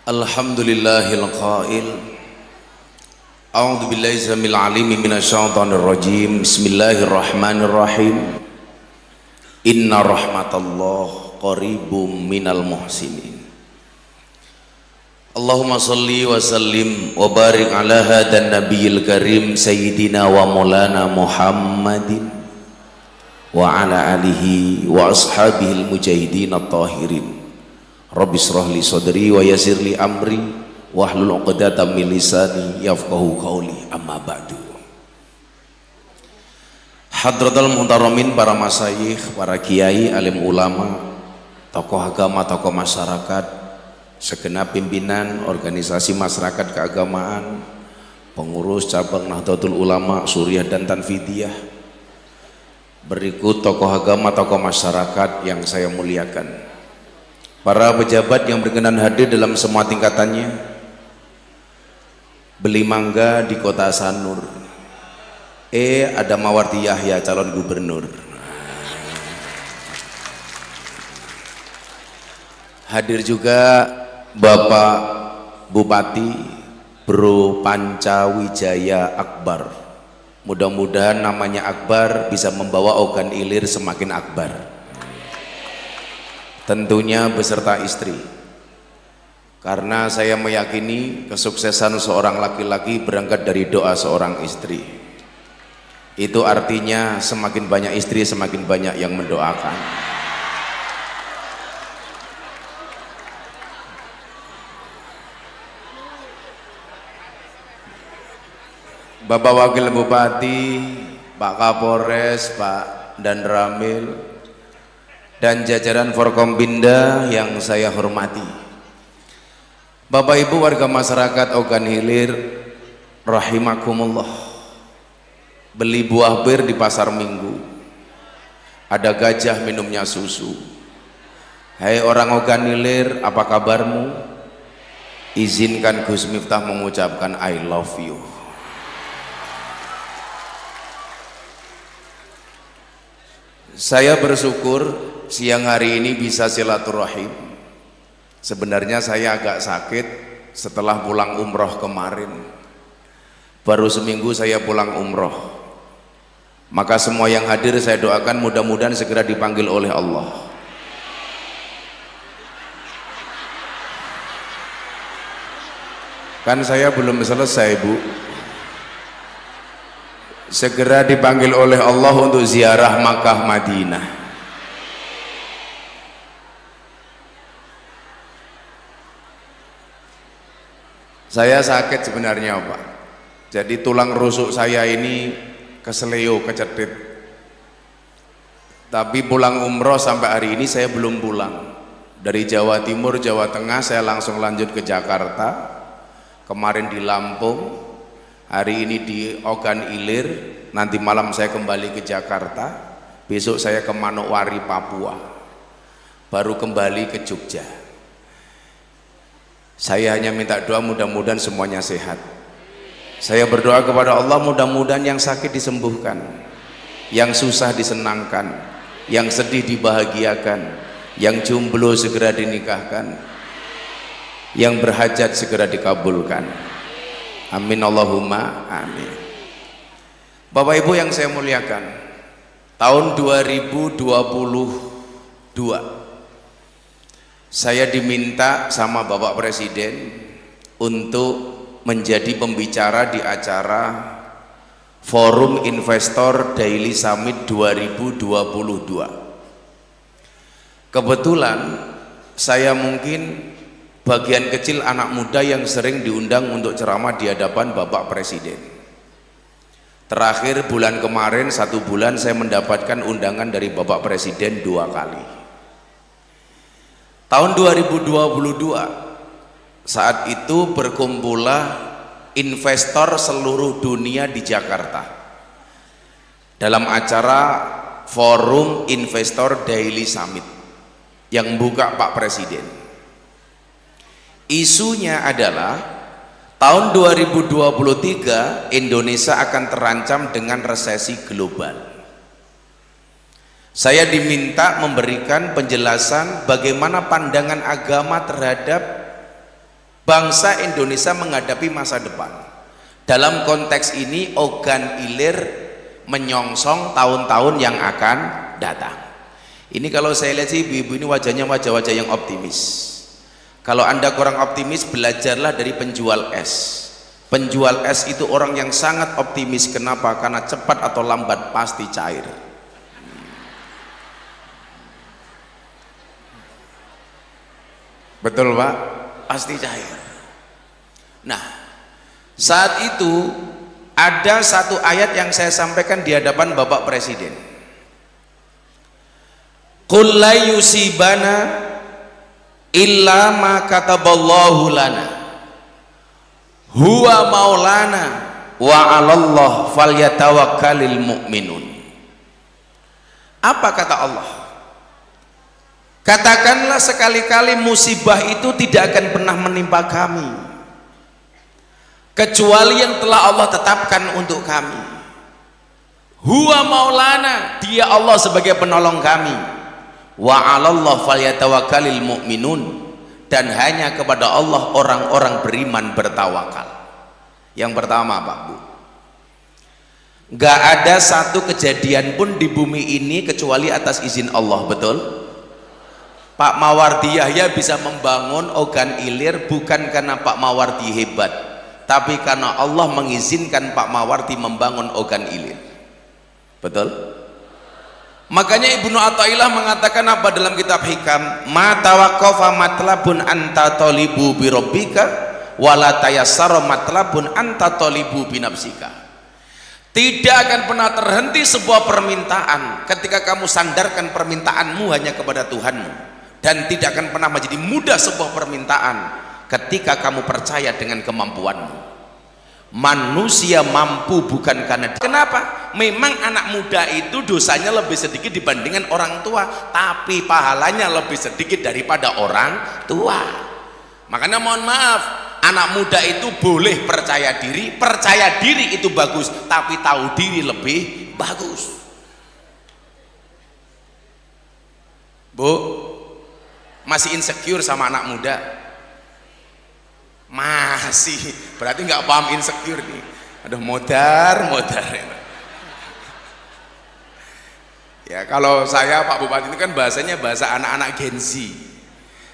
Alhamdulillahil qail A'udzu billahi samil alim minasyaitonir rajim. Bismillahirrahmanirrahim. Inna rahmatallah qaribum minal muhsinin. Allahumma salli wa sallim wa barik ala hadan nabiyil karim sayyidina wa maulana Muhammadin wa ala alihi wa ashabihil mujahidin at-tahirin. Rabbi shrah li sadri wa yassir li amri wahlul 'uqdatam min lisani yafqahu qawli, amma ba'du. Hadratul muhtaramin, para masyayikh, para kiai, alim ulama, tokoh agama, tokoh masyarakat, segenap pimpinan organisasi masyarakat keagamaan, pengurus cabang Nahdlatul Ulama Suriah dan Tanfidiyah, berikut tokoh agama, tokoh masyarakat yang saya muliakan, para pejabat yang berkenan hadir dalam semua tingkatannya, beli mangga di kota Sanur, ada Mawardi Yahya calon gubernur. Hadir juga Bapak Bupati Bro Pancawijaya Akbar. Mudah-mudahan namanya Akbar bisa membawa Ogan Ilir semakin akbar, tentunya beserta istri, karena saya meyakini kesuksesan seorang laki-laki berangkat dari doa seorang istri. Itu artinya semakin banyak istri, semakin banyak yang mendoakan. Bapak Wakil Bupati, Pak Kapolres, Pak Dan Ramil, dan jajaran Forkompinda yang saya hormati, Bapak Ibu warga masyarakat Ogan Ilir rahimakumullah. Beli buah bir di pasar Minggu, ada gajah minumnya susu. Hai orang Ogan Ilir, apa kabarmu? Izinkan Gus Miftah mengucapkan I love you. Saya bersyukur siang hari ini bisa silaturahim. Sebenarnya saya agak sakit setelah pulang umroh kemarin. Baru seminggu saya pulang umroh. Maka semua yang hadir saya doakan mudah-mudahan segera dipanggil oleh Allah. Kan saya belum selesai, Bu. Segera dipanggil oleh Allah untuk ziarah Makkah Madinah. Saya sakit sebenarnya, Pak. Jadi tulang rusuk saya ini keseleo, kecetit. Tapi pulang umroh sampai hari ini saya belum pulang. Dari Jawa Timur, Jawa Tengah saya langsung lanjut ke Jakarta. Kemarin di Lampung, hari ini di Ogan Ilir, nanti malam saya kembali ke Jakarta, besok saya ke Manokwari, Papua, baru kembali ke Jogja. Saya hanya minta doa mudah-mudahan semuanya sehat. Saya berdoa kepada Allah mudah-mudahan yang sakit disembuhkan, yang susah disenangkan, yang sedih dibahagiakan, yang jomblo segera dinikahkan, yang berhajat segera dikabulkan. Amin Allahumma amin. Bapak Ibu yang saya muliakan, tahun 2022 saya diminta sama Bapak Presiden untuk menjadi pembicara di acara Forum Investor Daily Summit 2022. Kebetulan saya mungkin bagian kecil anak muda yang sering diundang untuk ceramah di hadapan Bapak Presiden. Terakhir bulan kemarin 1 bulan saya mendapatkan undangan dari Bapak Presiden 2 kali. Tahun 2022 saat itu berkumpullah investor seluruh dunia di Jakarta dalam acara Forum Investor Daily Summit yang buka Pak Presiden. Isunya adalah tahun 2023 Indonesia akan terancam dengan resesi global. Saya diminta memberikan penjelasan bagaimana pandangan agama terhadap Bangsa Indonesia menghadapi masa depan. Dalam konteks ini organ ilir menyongsong tahun-tahun yang akan datang. Ini kalau saya lihat sih ibu-ibu ini wajahnya wajah-wajah yang optimis. Kalau Anda kurang optimis, belajarlah dari penjual es. Penjual es itu orang yang sangat optimis. Kenapa? Karena cepat atau lambat pasti cair. Betul Pak? Pasti cair. Nah, saat itu ada satu ayat yang saya sampaikan di hadapan Bapak Presiden. Qul la yusibana illa ma kataballahu lana huwa maulana wa 'alallah falyatawakkalul mu'minun. Apa kata Allah? Katakanlah sekali-kali musibah itu tidak akan pernah menimpa kami kecuali yang telah Allah tetapkan untuk kami. Huwa maulana, dia Allah sebagai penolong kami. Wa 'alallah falyatawakkalul mu'minun, dan hanya kepada Allah orang-orang beriman bertawakal. Yang pertama Pak Bu, gak ada satu kejadian pun di bumi ini kecuali atas izin Allah, betul? Pak Mawardi Yahya bisa membangun organ ilir bukan karena Pak Mawardi hebat, tapi karena Allah mengizinkan Pak Mawardi membangun organ ilir, betul? Makanya Ibnu Athaillah mengatakan apa dalam kitab Hikam? Ma tawaqqafa matlabun anta talibu bi rabbika wala tayassara matlabun anta talibu bi nafsika. Tidak akan pernah terhenti sebuah permintaan ketika kamu sandarkan permintaanmu hanya kepada Tuhanmu, dan tidak akan pernah menjadi mudah sebuah permintaan ketika kamu percaya dengan kemampuanmu. Manusia mampu bukan karena kenapa? Memang anak muda itu dosanya lebih sedikit dibandingkan orang tua, tapi pahalanya lebih sedikit daripada orang tua. Makanya mohon maaf, anak muda itu boleh percaya diri itu bagus, tapi tahu diri lebih bagus. Bu, masih insecure sama anak muda? Masih, berarti nggak paham insecure nih. Aduh, modar ya. Kalau saya Pak Bupati itu kan bahasanya bahasa anak-anak Gen Z.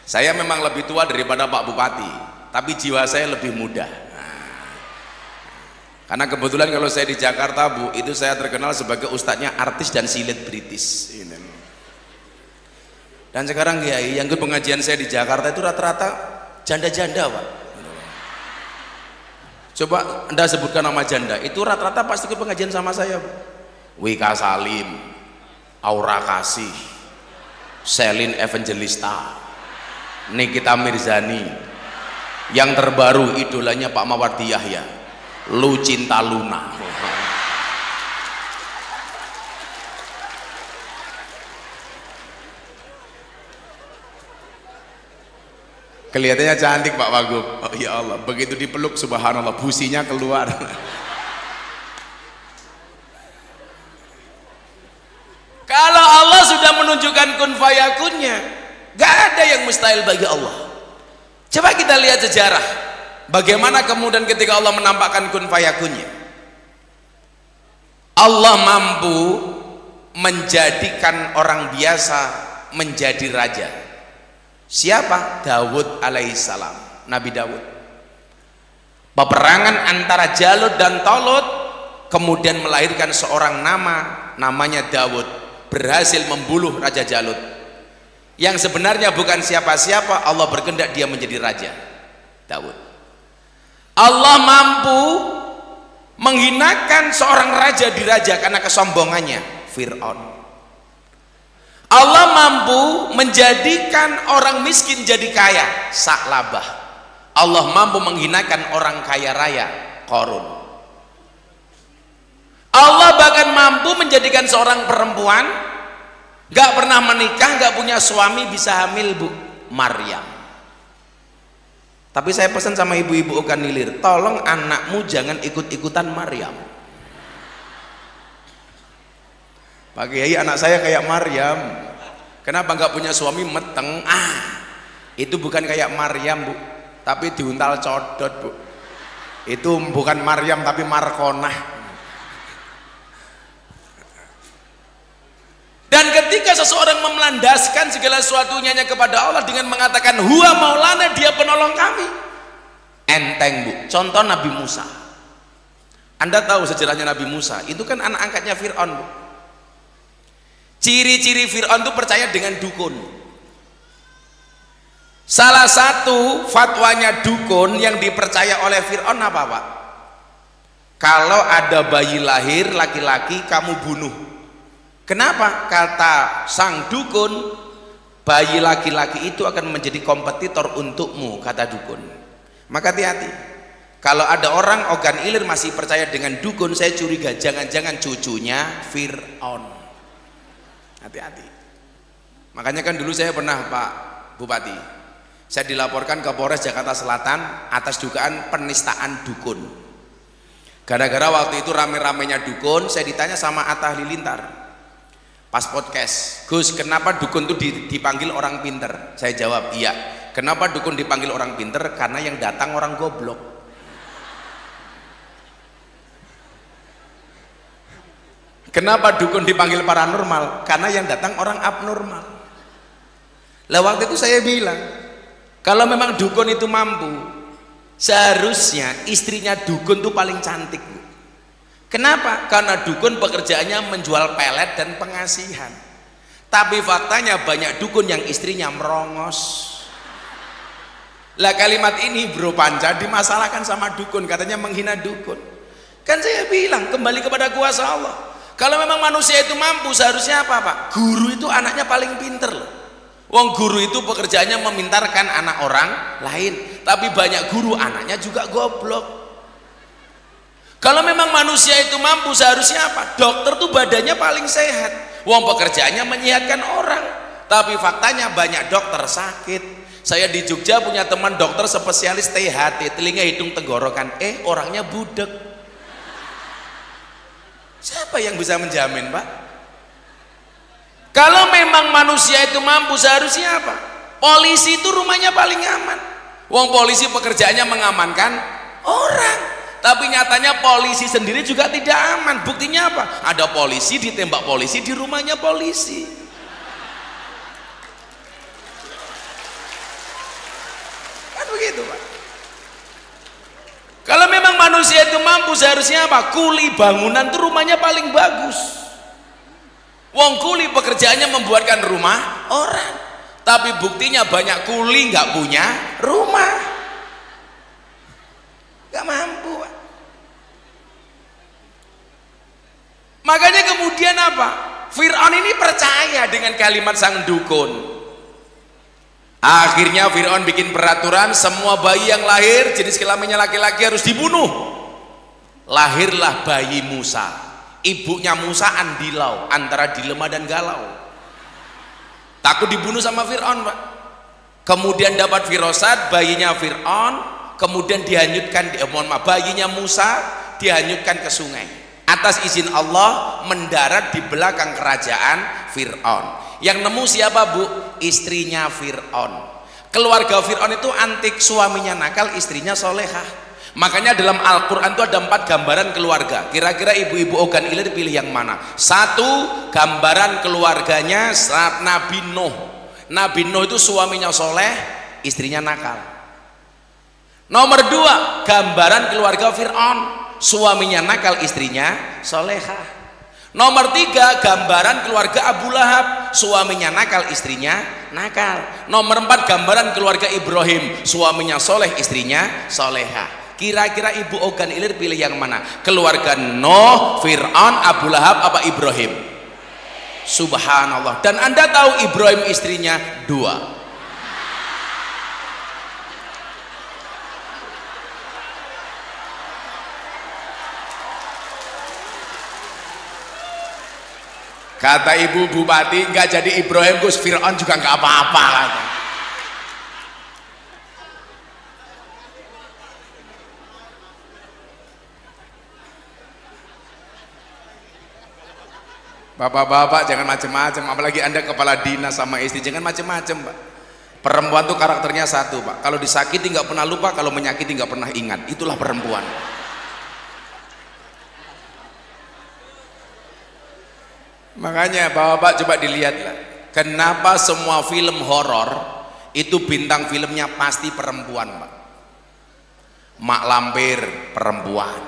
Saya memang lebih tua daripada Pak Bupati, tapi jiwa saya lebih muda. Karena kebetulan kalau saya di Jakarta Bu, itu saya terkenal sebagai ustadznya artis dan silet British. Dan sekarang Kiai yang ikut pengajian saya di Jakarta itu rata-rata janda-janda Pak. Coba Anda sebutkan nama janda, itu rata-rata pasti ikut pengajian sama saya Bu. Wika Salim, Aura Kasih, Selin Evangelista, Nikita Mirzani, yang terbaru idolanya Pak Mawardi Yahya, Lu Cinta Luna. Kelihatannya cantik Pak Wagub. Oh ya Allah, begitu dipeluk subhanallah businya keluar. Kalau Allah sudah menunjukkan kun fayakunnya, gak ada yang mustahil bagi Allah. Coba kita lihat sejarah, bagaimana kemudian ketika Allah menampakkan kun fayakunnya. Allah mampu menjadikan orang biasa menjadi raja. Siapa? Dawud alaihissalam, Nabi Dawud. Peperangan antara Jalut dan Tolut kemudian melahirkan seorang namanya Dawud, berhasil membunuh Raja Jalut, yang sebenarnya bukan siapa-siapa. Allah berkehendak dia menjadi raja, Dawud. Allah mampu menghinakan seorang raja diraja karena kesombongannya, Fir'aun. Allah mampu menjadikan orang miskin jadi kaya, Sa'labah. Allah mampu menghinakan orang kaya raya, Qarun. Allah bahkan mampu menjadikan seorang perempuan gak pernah menikah, gak punya suami, bisa hamil Bu, Maryam. Tapi saya pesan sama ibu-ibu Okan Nilir, tolong anakmu jangan ikut-ikutan Maryam. Pak Kiai, anak saya kayak Maryam. Kenapa nggak punya suami meteng? Itu bukan kayak Maryam Bu, tapi diuntal codot, Bu. Itu bukan Maryam tapi Markonah. Dan ketika seseorang memelandaskan segala sesuatunya kepada Allah dengan mengatakan huwa maulana, dia penolong kami, enteng, Bu. Contoh Nabi Musa. Anda tahu sejarahnya Nabi Musa? Itu kan anak angkatnya Fir'aun, Bu. Ciri-ciri Fir'aun itu percaya dengan dukun. Salah satu fatwanya dukun yang dipercaya oleh Fir'aun apa, Pak? Kalau ada bayi lahir laki-laki, kamu bunuh. Kenapa? Kata sang dukun, bayi laki-laki itu akan menjadi kompetitor untukmu, kata dukun. Maka hati-hati. Kalau ada orang organ ilir masih percaya dengan dukun, saya curiga jangan-jangan cucunya Fir'aun. Hati-hati. Makanya kan dulu saya pernah, Pak Bupati, saya dilaporkan ke Polres Jakarta Selatan atas dugaan penistaan dukun. Gara-gara waktu itu rame-ramenya dukun, saya ditanya sama Atta Halilintar pas podcast, Gus, kenapa dukun itu dipanggil orang pinter? Saya jawab, iya. Kenapa dukun dipanggil orang pinter? Karena yang datang orang goblok. Kenapa dukun dipanggil paranormal? Karena yang datang orang abnormal. Lah waktu itu saya bilang, kalau memang dukun itu mampu, seharusnya istrinya dukun itu paling cantik, Bu. Kenapa? Karena dukun pekerjaannya menjual pelet dan pengasihan. Tapi faktanya banyak dukun yang istrinya merongos. Lah kalimat ini Bro Panca dimasalahkan sama dukun, katanya menghina dukun. Kan saya bilang kembali kepada kuasa Allah. Kalau memang manusia itu mampu, seharusnya apa, Pak? Guru itu anaknya paling pinter loh. Wong guru itu pekerjaannya memintarkan anak orang lain, tapi banyak guru anaknya juga goblok. Kalau memang manusia itu mampu, seharusnya apa? Dokter tuh badannya paling sehat. Wong pekerjaannya menyehatkan orang, tapi faktanya banyak dokter sakit. Saya di Jogja punya teman dokter spesialis THT, telinga hidung tenggorokan. Orangnya budek. Siapa yang bisa menjamin, Pak? Kalau memang manusia itu mampu, seharusnya apa? Polisi itu rumahnya paling aman. Wong polisi pekerjaannya mengamankan orang, tapi nyatanya polisi sendiri juga tidak aman. Buktinya apa? Ada polisi ditembak polisi di rumahnya polisi. Kan begitu, Pak. Kalau memang manusia itu mampu, seharusnya apa? Kuli bangunan itu rumahnya paling bagus. Wong kuli pekerjaannya membuatkan rumah orang, tapi buktinya banyak kuli nggak punya rumah, nggak mampu, Pak. Makanya kemudian apa? Fir'aun ini percaya dengan kalimat sang dukun. Akhirnya Fir'aun bikin peraturan, semua bayi yang lahir jenis kelaminnya laki-laki harus dibunuh. Lahirlah bayi Musa. Ibunya Musa andilau, antara dilema dan galau. Takut dibunuh sama Fir'aun, Pak. Kemudian dapat firasat bayinya Fir'aun, kemudian dihanyutkan, bayinya Musa dihanyutkan ke sungai. Atas izin Allah mendarat di belakang kerajaan Fir'aun. Yang nemu siapa, Bu? Istrinya Fir'aun. Keluarga Fir'aun itu antik, suaminya nakal, istrinya solehah. Makanya dalam Al-Quran itu ada 4 gambaran keluarga. Kira-kira ibu-ibu organ ilir pilih yang mana? 1, gambaran keluarganya saat Nabi Nuh. Nabi Nuh itu suaminya soleh, istrinya nakal. Nomor 2, gambaran keluarga Fir'aun. Suaminya nakal, istrinya solehah. Nomor 3, gambaran keluarga Abu Lahab. Suaminya nakal, istrinya nakal. Nomor 4, gambaran keluarga Ibrahim. Suaminya soleh, istrinya solehah. Kira-kira ibu organ ilir pilih yang mana? Keluarga Nuh, Fir'aun, Abu Lahab apa Ibrahim? Subhanallah. Dan Anda tahu Ibrahim istrinya 2. Kata ibu bupati, nggak jadi Ibrahim, Gus, Fir'aun juga nggak apa-apa. Bapak-bapak jangan macam-macam, apalagi Anda kepala dinas sama istri, jangan macam-macam, Pak. Perempuan tuh karakternya satu, Pak. Kalau disakiti nggak pernah lupa, kalau menyakiti nggak pernah ingat. Itulah perempuan. Makanya Bapak coba dilihatlah, kenapa semua film horor itu bintang filmnya pasti perempuan, Pak. Mak Lampir perempuan,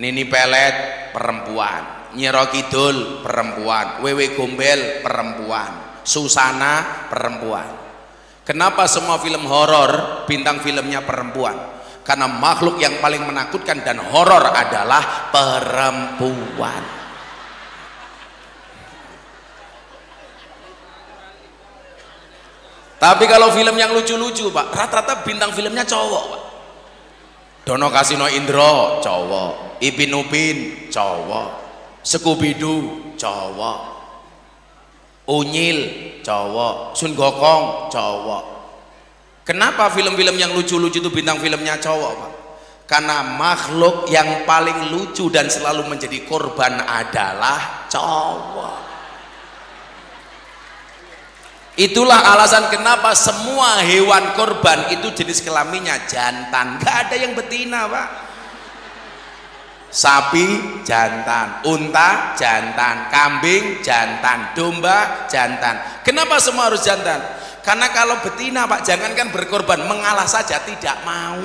Nini Pelet perempuan, Nyiro Kidul perempuan, Wewe Gombel perempuan, Susana perempuan. Kenapa semua film horor bintang filmnya perempuan? Karena makhluk yang paling menakutkan dan horor adalah perempuan. Tapi kalau film yang lucu-lucu, Pak, rata-rata bintang filmnya cowok, Pak. Dono Kasino Indro cowok, Ipin Upin cowok, Scooby-Doo cowok, Unyil cowok, Sun Gokong cowok. Kenapa film-film yang lucu-lucu itu bintang filmnya cowok, Pak? Karena makhluk yang paling lucu dan selalu menjadi korban adalah cowok. Itulah alasan kenapa semua hewan korban itu jenis kelaminnya jantan, gak ada yang betina, Pak. Sapi jantan, unta jantan, kambing jantan, domba jantan. Kenapa semua harus jantan? Karena kalau betina, Pak, jangankan berkorban, mengalah saja tidak mau.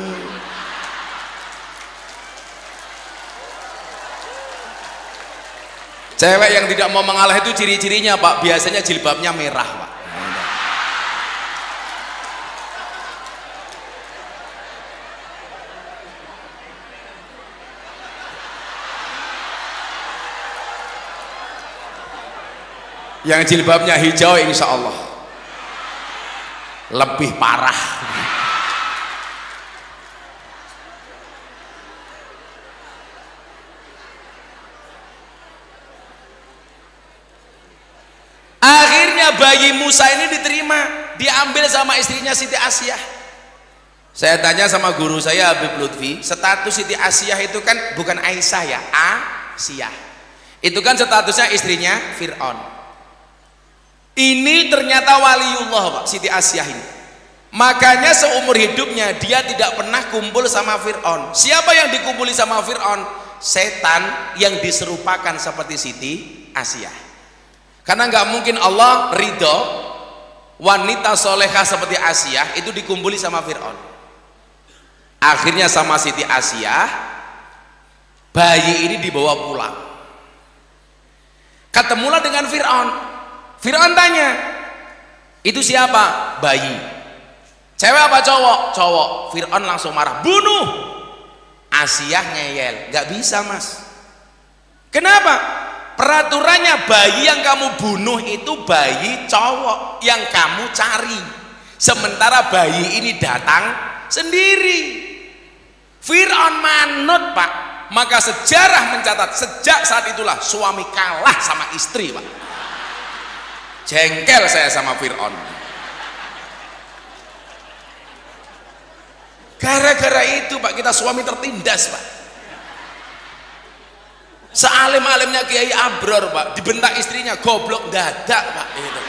Cewek yang tidak mau mengalah itu ciri-cirinya, Pak, biasanya jilbabnya merah, Pak. Yang jilbabnya hijau insya Allah lebih parah. Akhirnya bayi Musa ini diterima, diambil sama istrinya Siti Asyah. Saya tanya sama guru saya Habib Lutfi, status Siti Asyah itu kan bukan Aisyah ya, Asyah. Itu kan statusnya istrinya Fir'aun. Ini ternyata waliullah, Pak, Siti Asyah ini. Makanya seumur hidupnya dia tidak pernah kumpul sama Fir'aun. Siapa yang dikumpuli sama Fir'aun? Setan yang diserupakan seperti Siti Asyah. Karena nggak mungkin Allah ridho wanita solehah seperti Asyah itu dikumpuli sama Fir'aun. Akhirnya sama Siti Asyah bayi ini dibawa pulang. Ketemulah dengan Fir'aun. Fir'aun tanya, itu siapa? Bayi. Cewek apa cowok? Cowok. Fir'aun langsung marah, bunuh. Asyah ngeyel, nggak bisa, Mas. Kenapa? Peraturannya bayi yang kamu bunuh itu bayi cowok yang kamu cari. Sementara bayi ini datang sendiri. Fir'aun manut, Pak. Maka sejarah mencatat sejak saat itulah suami kalah sama istri, Pak. Jengkel saya sama Fir'aun. Gara-gara itu, Pak, kita suami tertindas, Pak. Sealim-alimnya Kiai Abror, Pak, dibentak istrinya goblok dadak, Pak, itu.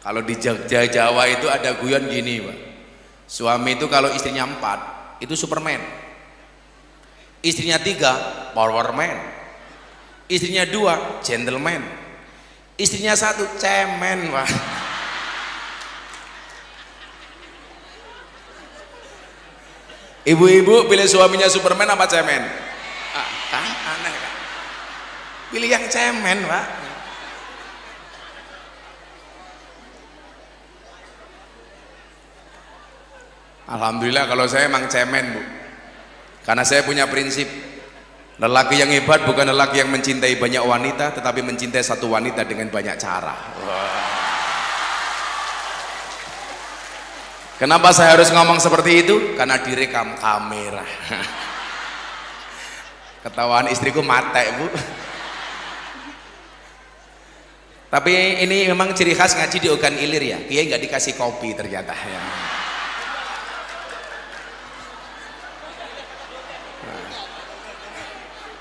Kalau di Jogja Jawa itu ada guyon gini, Pak. Suami itu kalau istrinya 4 itu Superman, istrinya 3 Powerman, istrinya 2 gentleman, istrinya 1 cemen, Pak. Ibu-ibu pilih suaminya Superman apa cemen? Kan aneh, kan? Pilih yang cemen, Pak. Alhamdulillah kalau saya emang cemen, Bu. Karena saya punya prinsip, lelaki yang hebat bukan lelaki yang mencintai banyak wanita, tetapi mencintai satu wanita dengan banyak cara. Kenapa saya harus ngomong seperti itu? Karena direkam kamera. Ketawaan istriku mate, Bu. Tapi ini memang ciri khas ngaji di Ogan Ilir ya, Kiai nggak dikasih kopi ternyata ya.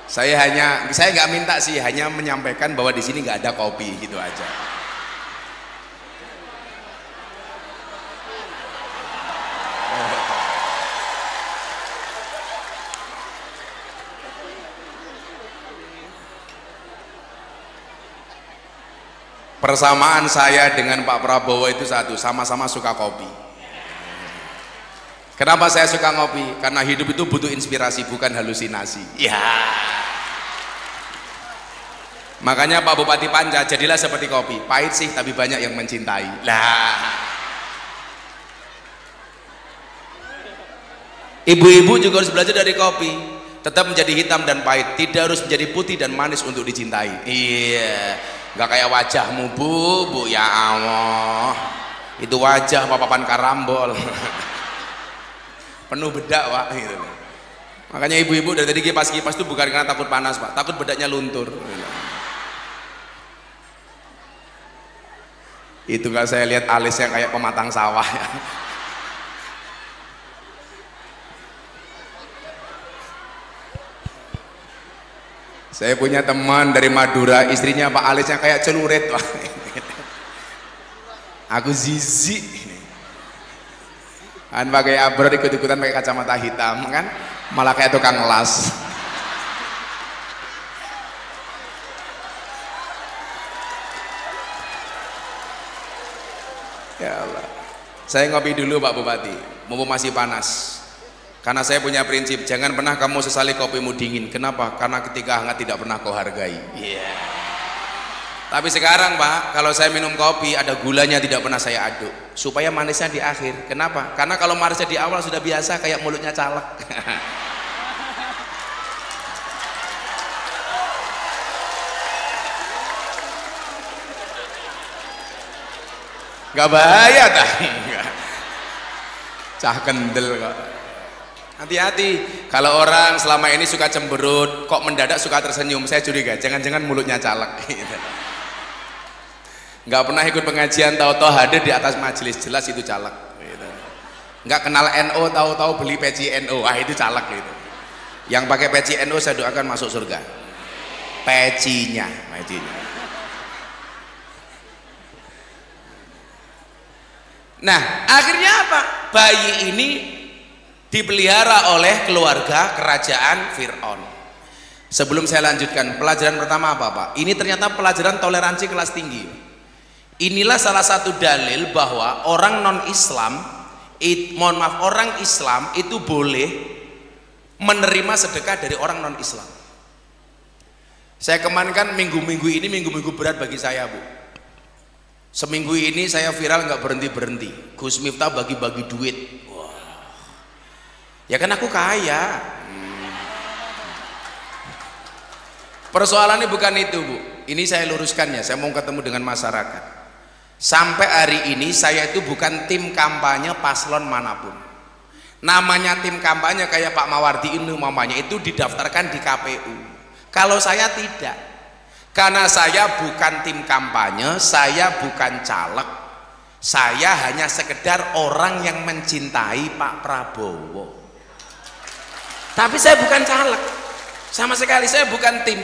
Saya nggak minta sih, hanya menyampaikan bahwa di sini nggak ada kopi gitu aja. Persamaan saya dengan Pak Prabowo itu satu, sama-sama suka kopi. Kenapa saya suka ngopi? Karena hidup itu butuh inspirasi, bukan halusinasi. Ya. Makanya Pak Bupati Panca, jadilah seperti kopi, pahit sih tapi banyak yang mencintai. Lah. Ibu-ibu juga harus belajar dari kopi, tetap menjadi hitam dan pahit, tidak harus menjadi putih dan manis untuk dicintai. Iya. Nggak kayak wajahmu bu, ya Allah, itu wajah papan karambol. Penuh bedak pak gitu. Makanya ibu-ibu dari tadi kipas-kipas itu bukan karena takut panas pak, takut bedaknya luntur. Itu kalau saya lihat alisnya kayak pematang sawah ya. Saya punya teman dari Madura, istrinya Pak alisnya kayak celurit pak. Aku zizi kan pakai abrod, ikut-ikutan pakai kacamata hitam kan, malah kayak tukang las. Ya Allah, saya ngopi dulu Pak Bupati, mumpung masih panas. Karena saya punya prinsip, jangan pernah kamu sesali kopimu dingin. Kenapa? Karena ketika hangat tidak pernah kau hargai. Yeah. Tapi sekarang Pak, kalau saya minum kopi ada gulanya tidak pernah saya aduk, supaya manisnya di akhir. Kenapa? Karena kalau manisnya di awal sudah biasa, kayak mulutnya caleg. Gak bahaya dah. Cah kendel kok. Hati-hati, kalau orang selama ini suka cemberut, kok mendadak suka tersenyum, saya curiga, jangan-jangan mulutnya caleg. Nggak pernah ikut pengajian, tahu-tahu hadir di atas majelis, jelas itu caleg. Nggak kenal NO, tahu-tahu beli peci NO, itu caleg gitu. Yang pakai peci NO saya doakan masuk surga. Pecinya. Nah, akhirnya apa? Bayi ini dipelihara oleh keluarga kerajaan Fir'aun. Sebelum saya lanjutkan, pelajaran pertama apa Pak? Ini ternyata pelajaran toleransi kelas tinggi. Inilah salah satu dalil bahwa orang non-Islam, orang Islam itu boleh menerima sedekah dari orang non-Islam. Saya kemarin kan minggu-minggu ini minggu-minggu berat bagi saya Bu. Seminggu ini saya viral nggak berhenti-berhenti. Gus Miftah bagi-bagi duit. Ya kan aku kaya. Persoalannya bukan itu Bu, ini saya luruskan ya, saya mau ketemu dengan masyarakat. Sampai hari ini saya itu bukan tim kampanye paslon manapun. Namanya tim kampanye kayak Pak Mawardi ini mamanya itu didaftarkan di KPU. Kalau saya tidak, karena saya bukan tim kampanye, saya bukan caleg, saya hanya sekedar orang yang mencintai Pak Prabowo. Tapi saya bukan caleg, sama sekali saya bukan tim.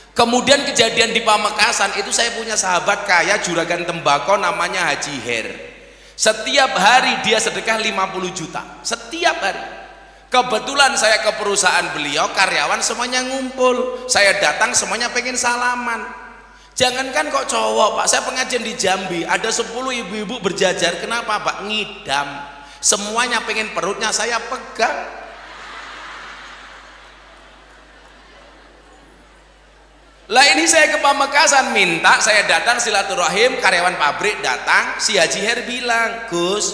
Kemudian kejadian di Pamekasan itu, saya punya sahabat kaya juragan tembakau namanya Haji Her. Setiap hari dia sedekah 50 juta setiap hari. Kebetulan saya ke perusahaan beliau, karyawan semuanya ngumpul, saya datang semuanya pengen salaman. Jangankan kok cowok Pak, saya pengajian di Jambi ada 10 ibu-ibu berjajar. Kenapa Pak? Ngidam, semuanya pengen perutnya saya pegang. Lah ini saya ke Pamekasan minta, saya datang silaturahim, karyawan pabrik datang, si Haji Her bilang, Gus,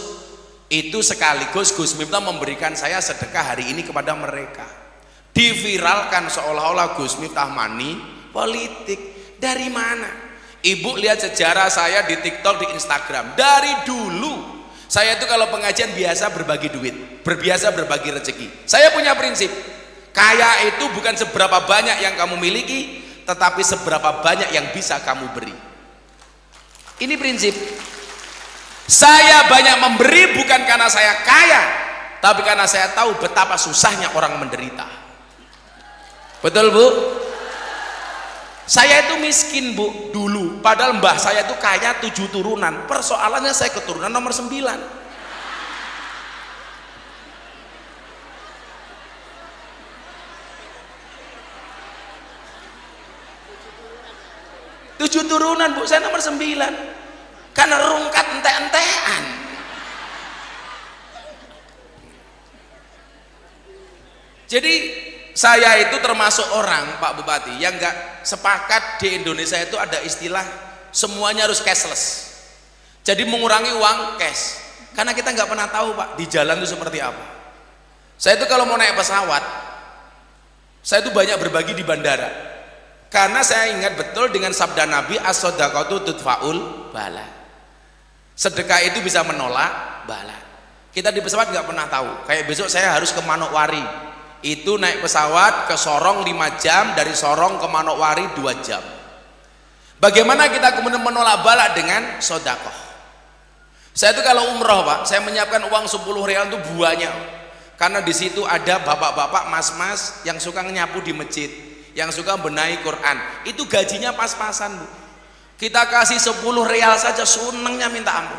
itu sekaligus Gus Miftah memberikan saya sedekah hari ini kepada mereka. Diviralkan seolah-olah Gus Miftah money politik. Dari mana? Ibu lihat sejarah saya di TikTok, di Instagram. Dari dulu saya itu kalau pengajian biasa berbagi duit, berbiasa berbagi rezeki. Saya punya prinsip, kaya itu bukan seberapa banyak yang kamu miliki, tetapi seberapa banyak yang bisa kamu beri. Ini prinsip. Saya banyak memberi bukan karena saya kaya, tapi karena saya tahu betapa susahnya orang menderita. Betul Bu? Saya itu miskin Bu dulu, padahal mbah saya itu kaya 7 turunan. Persoalannya saya keturunan nomor 9. 7 turunan Bu, saya nomor 9 karena rungkat entek-entekan. Jadi saya itu termasuk orang Pak Bupati yang nggak sepakat di Indonesia itu ada istilah semuanya harus cashless, jadi mengurangi uang cash, karena kita nggak pernah tahu Pak di jalan itu seperti apa. Saya itu kalau mau naik pesawat, saya itu banyak berbagi di bandara, karena saya ingat betul dengan sabda Nabi, as-shadaqatu tudfaul bala, sedekah itu bisa menolak bala. Kita di pesawat nggak pernah tahu, kayak besok saya harus ke Manokwari, itu naik pesawat ke Sorong 5 jam, dari Sorong ke Manokwari 2 jam. Bagaimana kita kemudian menolak bala? Dengan sodakoh. Saya itu kalau umroh Pak, saya menyiapkan uang 10 rial itu banyak, karena di situ ada bapak-bapak, mas-mas yang suka nyapu di masjid, yang suka benahi Quran, itu gajinya pas-pasan Bu. Kita kasih 10 rial saja senengnya minta ampun.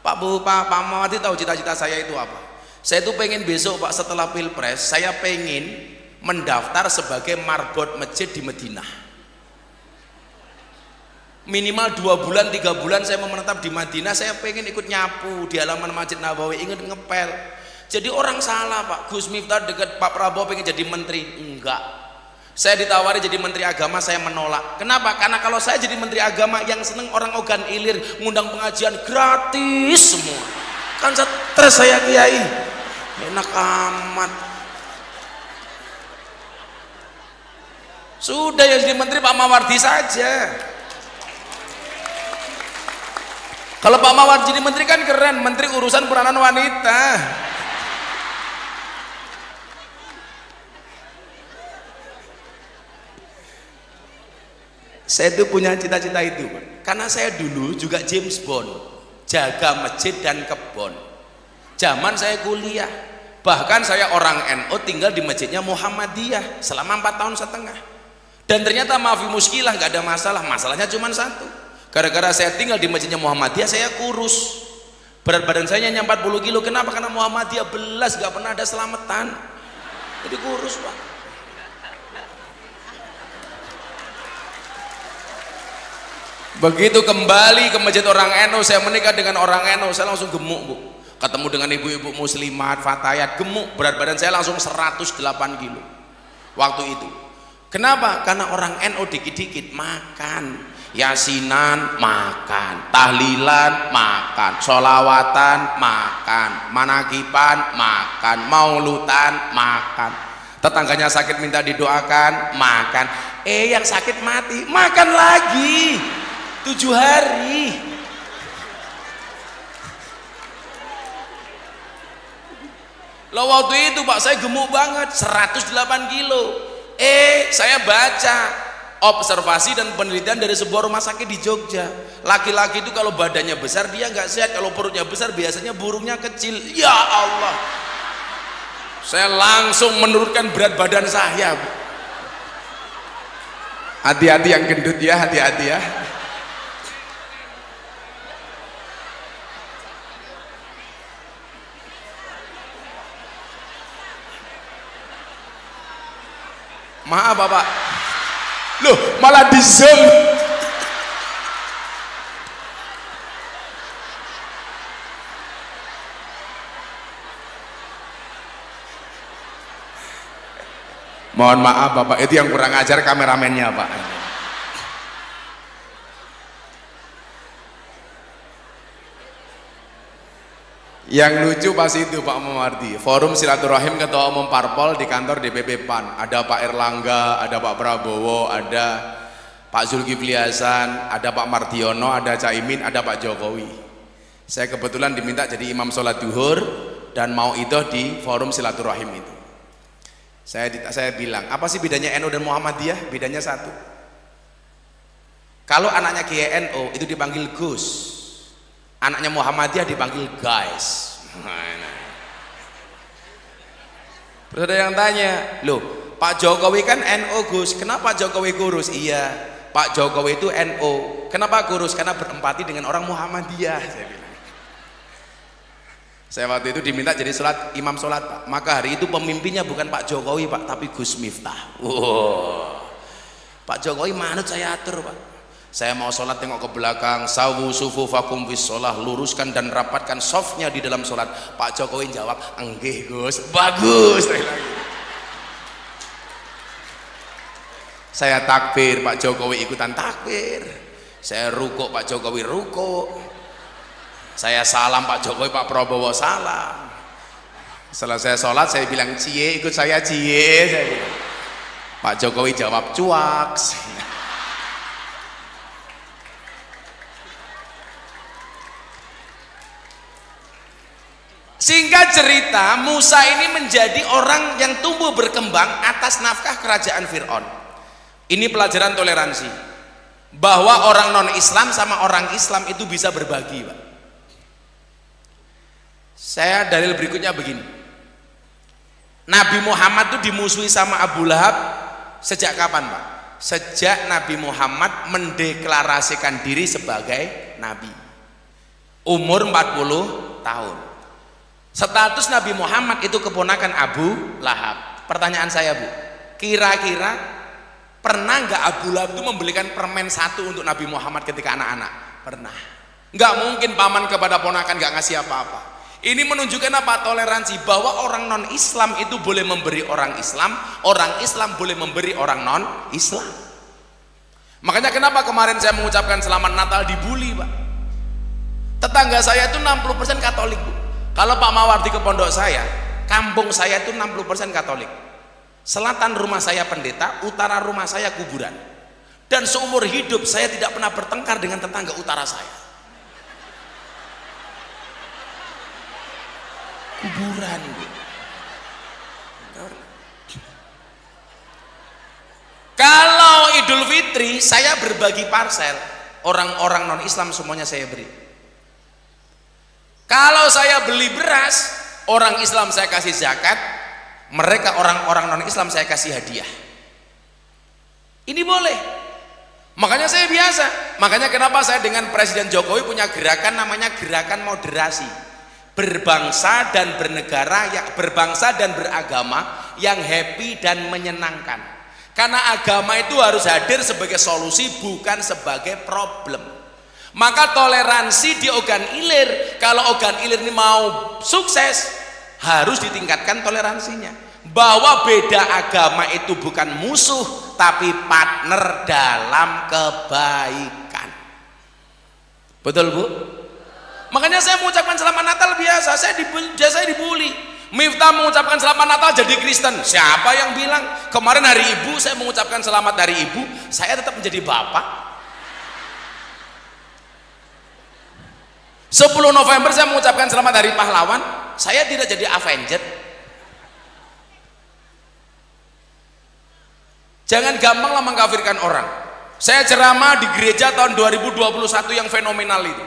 Pak Mawati tahu cita-cita saya itu apa? Saya itu pengen besok Pak, setelah pilpres saya pengen mendaftar sebagai marbot masjid di Madinah. Minimal 2 bulan 3 bulan saya mau menetap di Madinah. Saya pengen ikut nyapu di halaman Masjid Nabawi, ingin ngepel. Jadi orang salah Pak, Gus Miftah dekat Pak Prabowo pengen jadi menteri. Enggak, saya ditawari jadi menteri agama, saya menolak. Kenapa? Karena kalau saya jadi menteri agama, yang seneng orang Ogan Ilir ngundang pengajian gratis semua, kan stres saya kiai, enak amat. Sudah ya jadi menteri Pak Mawardi saja. Kalau Pak Mawardi jadi menteri kan keren, menteri urusan peranan wanita. Saya itu punya cita-cita itu Pak, karena saya dulu juga James Bond, jaga masjid dan kebon. Zaman saya kuliah, bahkan saya orang NU tinggal di masjidnya Muhammadiyah selama 4 tahun setengah, dan ternyata maafi muskilah, nggak ada masalah. Masalahnya cuma satu, gara-gara saya tinggal di masjidnya Muhammadiyah saya kurus, berat badan saya hanya 40 kilo. Kenapa? Karena Muhammadiyah belas, nggak pernah ada selamatan, jadi kurus Pak. Begitu kembali ke masjid orang NU, saya menikah dengan orang NU, saya langsung gemuk Bu. Ketemu dengan ibu-ibu muslimat, fatayat, gemuk, berat badan saya langsung 108 kilo waktu itu. Kenapa? Karena orang NU dikit-dikit makan, yasinan makan, tahlilan makan, sholawatan makan, manakipan makan, maulutan makan, tetangganya sakit minta didoakan makan, yang sakit mati makan lagi 7 hari. Loh waktu itu Pak saya gemuk banget, 108 kilo. Saya baca observasi dan penelitian dari sebuah rumah sakit di Jogja. Laki-laki itu kalau badannya besar dia nggak sehat, kalau perutnya besar biasanya burungnya kecil. Ya Allah, saya langsung menurunkan berat badan saya. Hati-hati yang gendut ya, hati-hati ya. Maaf Bapak, loh malah di zoom. Mohon maaf Bapak, itu yang kurang ajar kameramennya Pak. Yang lucu pas itu Pak Mawardi, forum silaturahim ketua umum parpol di kantor DPP PAN, ada Pak Erlangga, ada Pak Prabowo, ada Pak Zulkifli Hasan, ada Pak Mardiono, ada Caimin, ada Pak Jokowi. Saya kebetulan diminta jadi imam sholat duhur dan mau itu di forum silaturahim itu. Saya bilang, apa sih bedanya NU dan Muhammadiyah? Bedanya satu, Kalau anaknya Kiai NU itu dipanggil Gus, anaknya Muhammadiyah dipanggil guys. Terus ada yang tanya, loh Pak Jokowi kan NU Gus, kenapa Jokowi kurus? Iya, Pak Jokowi itu NU, kenapa kurus? Karena berempati dengan orang Muhammadiyah. Saya bilang, saya waktu itu diminta jadi imam sholat Pak, maka hari itu pemimpinnya bukan Pak Jokowi Pak, tapi Gus Miftah. Wow. Pak Jokowi manut saya atur Pak, saya mau sholat tengok ke belakang, sawu sufufakum bis sholah, luruskan dan rapatkan softnya di dalam sholat. Pak Jokowi jawab, enggih Gus, bagus. Saya takbir, Pak Jokowi ikutan takbir. Saya rukuk, Pak Jokowi rukuk. Saya salam, Pak Jokowi, Pak Prabowo salam. Setelah saya sholat, saya bilang cie, ikut saya cie. Saya bilang. Pak Jokowi jawab cuak. Singkat cerita, Musa ini menjadi orang yang tumbuh berkembang atas nafkah kerajaan Fir'aun. Ini pelajaran toleransi, bahwa orang non-Islam sama orang Islam itu bisa berbagi Pak. Saya dalil berikutnya begini, Nabi Muhammad itu dimusuhi sama Abu Lahab sejak kapan Pak? Sejak Nabi Muhammad mendeklarasikan diri sebagai Nabi, umur 40 tahun. Status Nabi Muhammad itu keponakan Abu Lahab. Pertanyaan saya Bu, kira-kira pernah nggak Abu Lahab itu membelikan permen satu untuk Nabi Muhammad ketika anak-anak? Pernah. Nggak mungkin paman kepada ponakan nggak ngasih apa-apa. Ini menunjukkan apa? Toleransi, bahwa orang non-Islam itu boleh memberi orang Islam boleh memberi orang non-Islam. Makanya kenapa kemarin saya mengucapkan selamat Natal dibully Pak. Tetangga saya itu 60% Katolik Bu. Kalau Pak Mawardi ke pondok saya, kampung saya itu 60% Katolik. Selatan rumah saya pendeta, utara rumah saya kuburan. Dan seumur hidup saya tidak pernah bertengkar dengan tetangga utara saya. Kuburan. Kalau Idul Fitri saya berbagi parsel, orang-orang non-Islam semuanya saya beri. Kalau saya beli beras, orang Islam saya kasih zakat, mereka orang-orang non-Islam saya kasih hadiah. Ini boleh. Makanya saya biasa. Makanya kenapa saya dengan Presiden Jokowi punya gerakan namanya gerakan moderasi. Berbangsa dan bernegara, berbangsa dan beragama yang happy dan menyenangkan. Karena agama itu harus hadir sebagai solusi, bukan sebagai problem. Maka toleransi di Ogan Ilir, kalau Ogan Ilir ini mau sukses, harus ditingkatkan toleransinya, bahwa beda agama itu bukan musuh tapi partner dalam kebaikan. Betul Bu? Makanya saya mengucapkan selamat Natal biasa, saya dibully. Miftah mengucapkan selamat Natal jadi Kristen. Siapa yang bilang? Kemarin hari Ibu saya mengucapkan selamat hari Ibu, saya tetap menjadi bapak. 10 November saya mengucapkan selamat hari pahlawan, saya tidak jadi Avenger. Jangan gampanglah mengkafirkan orang. Saya ceramah di gereja tahun 2021 yang fenomenal itu,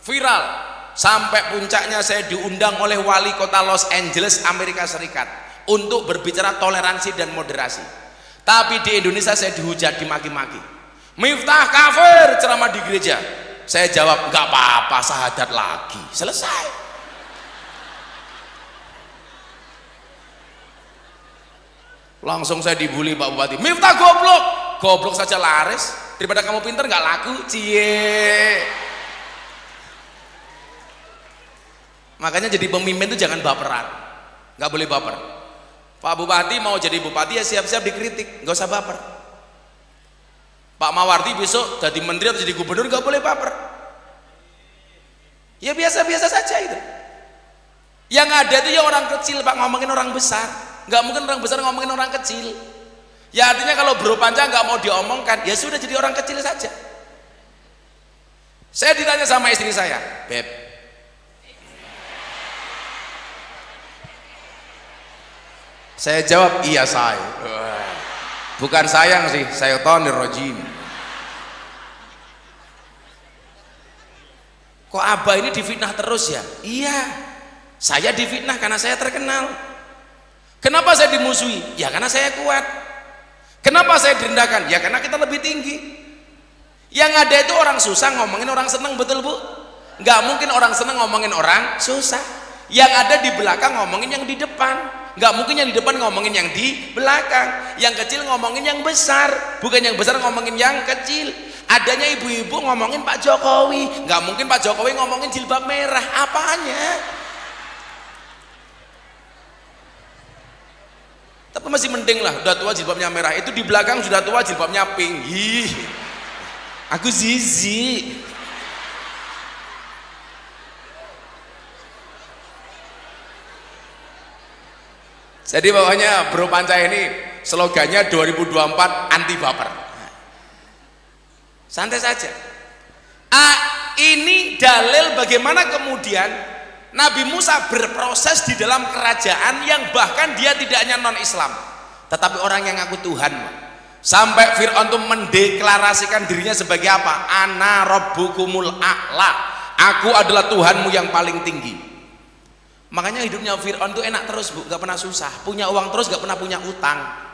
viral, sampai puncaknya saya diundang oleh wali kota Los Angeles, Amerika Serikat, untuk berbicara toleransi dan moderasi. Tapi di Indonesia saya dihujat, dimaki-maki. Miftah kafir ceramah di gereja. Saya jawab, nggak apa-apa, syahadat lagi, selesai. Langsung saya dibully Pak Bupati, Miftah goblok. Goblok saja laris, daripada kamu pinter nggak laku, cie. Makanya jadi pemimpin itu jangan baperan, nggak boleh baper. Pak Bupati mau jadi bupati ya siap-siap dikritik, nggak usah baper. Pak Mawardi besok jadi menteri atau jadi gubernur nggak boleh baper. Ya biasa-biasa saja itu. Yang ada itu ya orang kecil Pak ngomongin orang besar. Nggak mungkin orang besar ngomongin orang kecil. Ya artinya kalau Bro Panca nggak mau diomongkan, ya sudah jadi orang kecil saja. Saya ditanya sama istri saya, Beb, saya jawab iya saya. Bukan sayang sih, saya tonir rojim. kok Abah ini difitnah terus ya? Iya, saya difitnah karena saya terkenal. Kenapa saya dimusuhi? Ya karena saya kuat. Kenapa saya direndahkan? Ya karena kita lebih tinggi. Yang ada itu orang susah ngomongin orang seneng, betul Bu? Nggak mungkin orang seneng ngomongin orang susah. Yang ada di belakang ngomongin yang di depan. Nggak mungkin yang di depan ngomongin yang di belakang. Yang kecil ngomongin yang besar, bukan yang besar ngomongin yang kecil. Adanya ibu-ibu ngomongin Pak Jokowi, nggak mungkin Pak Jokowi ngomongin jilbab merah. Apanya? Tapi masih mending lah, udah tua jilbabnya merah, itu di belakang sudah tua jilbabnya pink. Ih, aku zizi. Jadi pokoknya Bro Panca ini slogannya 2024 anti baper. Santai saja. Ini dalil bagaimana kemudian Nabi Musa berproses di dalam kerajaan yang bahkan dia tidak hanya non Islam, tetapi orang yang ngaku Tuhan. Sampai Fir'aun itu mendeklarasikan dirinya sebagai apa? Ana rabbukumul a'la. Aku adalah Tuhanmu yang paling tinggi. Makanya hidupnya Fir'aun itu enak terus Bu, gak pernah susah. Punya uang terus, gak pernah punya utang.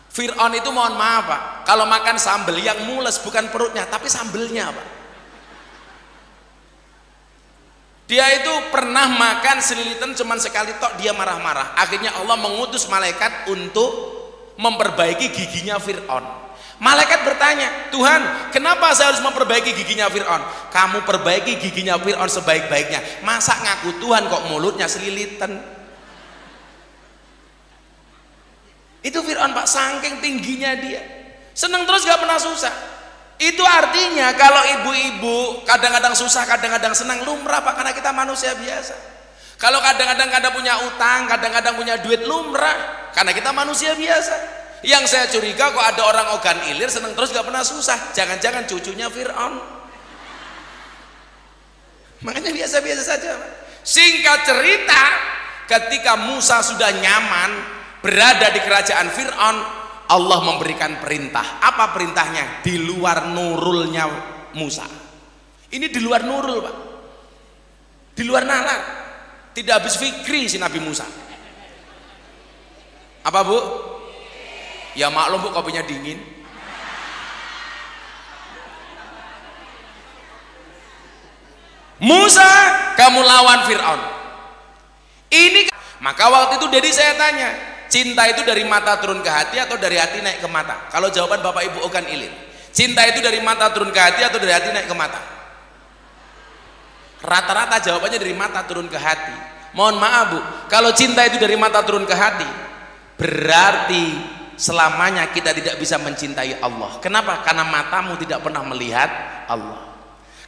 Fir'aun itu mohon maaf Pak, kalau makan sambal yang mules bukan perutnya tapi sambelnya Pak. Dia itu pernah makan selilitan cuman sekali tok dia marah-marah. Akhirnya Allah mengutus malaikat untuk memperbaiki giginya Fir'aun. Malaikat bertanya, Tuhan kenapa saya harus memperbaiki giginya Fir'aun? Kamu perbaiki giginya Fir'aun sebaik-baiknya, masa ngaku Tuhan kok mulutnya selilitan? Itu Fir'aun Pak, saking tingginya dia seneng terus gak pernah susah. Itu artinya kalau ibu-ibu kadang-kadang susah kadang-kadang senang lumrah Pak, karena kita manusia biasa. Kalau kadang-kadang kada punya utang, kadang-kadang punya duit lumrah, karena kita manusia biasa. Yang saya curiga kok ada orang ogan ilir seneng terus gak pernah susah, jangan-jangan cucunya Fir'aun. Makanya biasa-biasa saja Pak. Singkat cerita, ketika Musa sudah nyaman berada di kerajaan Fir'aun, Allah memberikan perintah. Apa perintahnya? Di luar nurulnya Musa. Ini di luar nurul Pak, di luar nalar, tidak habis fikri si Nabi Musa. Apa Bu? Ya maklum Bu, kopinya dingin. Musa, kamu lawan Fir'aun. Ini maka waktu itu jadi saya tanya, cinta itu dari mata turun ke hati atau dari hati naik ke mata? Kalau jawaban Bapak Ibu ogan ilir, cinta itu dari mata turun ke hati atau dari hati naik ke mata? Rata-rata jawabannya dari mata turun ke hati. Mohon maaf Bu, kalau cinta itu dari mata turun ke hati, berarti selamanya kita tidak bisa mencintai Allah. Kenapa? Karena matamu tidak pernah melihat Allah.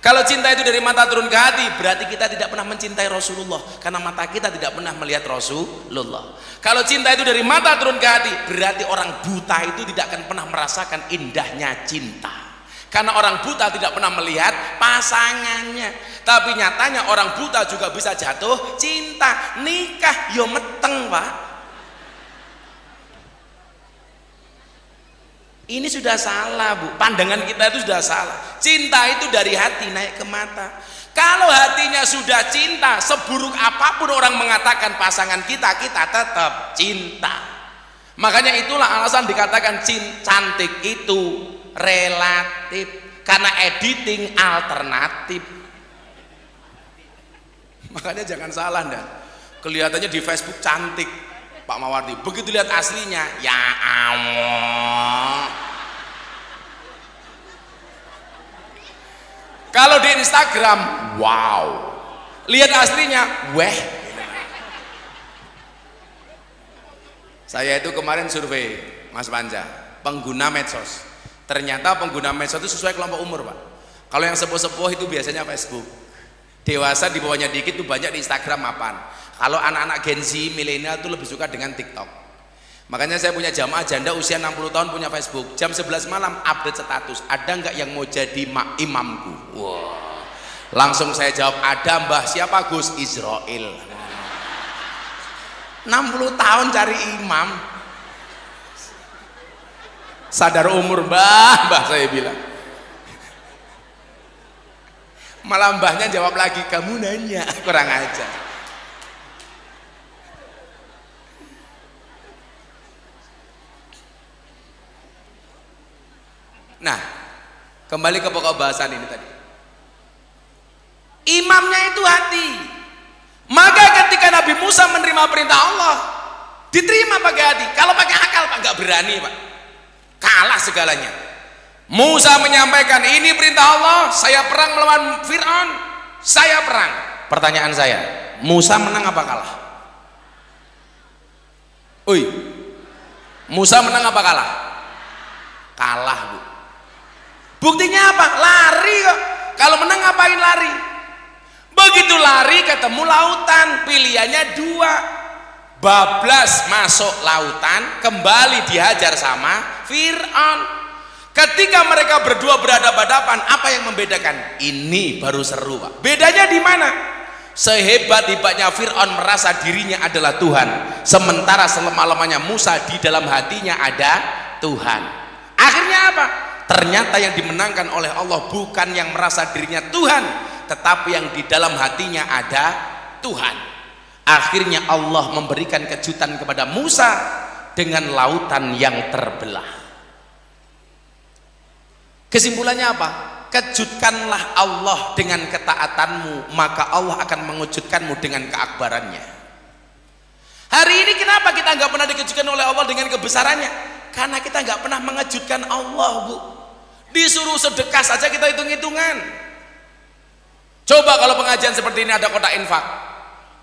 Kalau cinta itu dari mata turun ke hati, berarti kita tidak pernah mencintai Rasulullah, karena mata kita tidak pernah melihat Rasulullah. Kalau cinta itu dari mata turun ke hati, berarti orang buta itu tidak akan pernah merasakan indahnya cinta, karena orang buta tidak pernah melihat pasangannya. Tapi nyatanya orang buta juga bisa jatuh cinta, nikah yo meteng Pak. Ini sudah salah Bu, pandangan kita itu sudah salah. Cinta itu dari hati naik ke mata. Kalau hatinya sudah cinta, seburuk apapun orang mengatakan pasangan kita, kita tetap cinta. Makanya itulah alasan dikatakan cantik itu relatif, karena editing alternatif. Makanya jangan salah Anda, kelihatannya di Facebook cantik Pak Mawardi, begitu lihat aslinya ya Allah. Kalau di Instagram wow, lihat aslinya weh. Saya itu kemarin survei Mas Panca, pengguna medsos, ternyata pengguna medsos itu sesuai kelompok umur Pak. Kalau yang sepuh-sepuh itu biasanya Facebook, dewasa di bawahnya dikit itu banyak di Instagram mapan. Kalau anak-anak Gen Z, milenial itu lebih suka dengan TikTok. Makanya saya punya jamaah janda usia 60 tahun punya Facebook. Jam 11 malam update status, ada nggak yang mau jadi imamku? Wow. Langsung saya jawab, ada Mbah. Siapa Gus? Israel. 60 tahun cari imam. Sadar umur Mbah saya bilang. Malah mbahnya jawab lagi, kamu nanya, kurang ajar. Nah, kembali ke pokok bahasan ini tadi. Imamnya itu hati. Maka ketika Nabi Musa menerima perintah Allah, diterima pakai hati. Kalau pakai akal Pak nggak berani Pak, kalah segalanya. Musa menyampaikan, ini perintah Allah, saya perang melawan Fir'aun, saya perang. Pertanyaan saya, Musa menang apa kalah? Ui, Musa menang apa kalah? Kalah Bu. Buktinya apa? Lari kok. Kalau menang ngapain lari? Begitu lari ketemu lautan, pilihannya dua, bablas masuk lautan, kembali dihajar sama Fir'aun. Ketika mereka berdua berhadapan-hadapan, apa yang membedakan? Ini baru seru Pak. Bedanya di mana? Sehebat-hebatnya Fir'aun merasa dirinya adalah Tuhan, sementara selemah-lemahnya Musa di dalam hatinya ada Tuhan. Akhirnya apa? Ternyata yang dimenangkan oleh Allah bukan yang merasa dirinya Tuhan, tetapi yang di dalam hatinya ada Tuhan. Akhirnya Allah memberikan kejutan kepada Musa dengan lautan yang terbelah. Kesimpulannya apa? Kejutkanlah Allah dengan ketaatanmu, maka Allah akan mengejutkanmu dengan keakbarannya. Hari ini kenapa kita nggak pernah dikejutkan oleh Allah dengan kebesarannya? Karena kita nggak pernah mengejutkan Allah Bu. Disuruh sedekah saja kita hitung-hitungan. Coba kalau pengajian seperti ini ada kotak infak,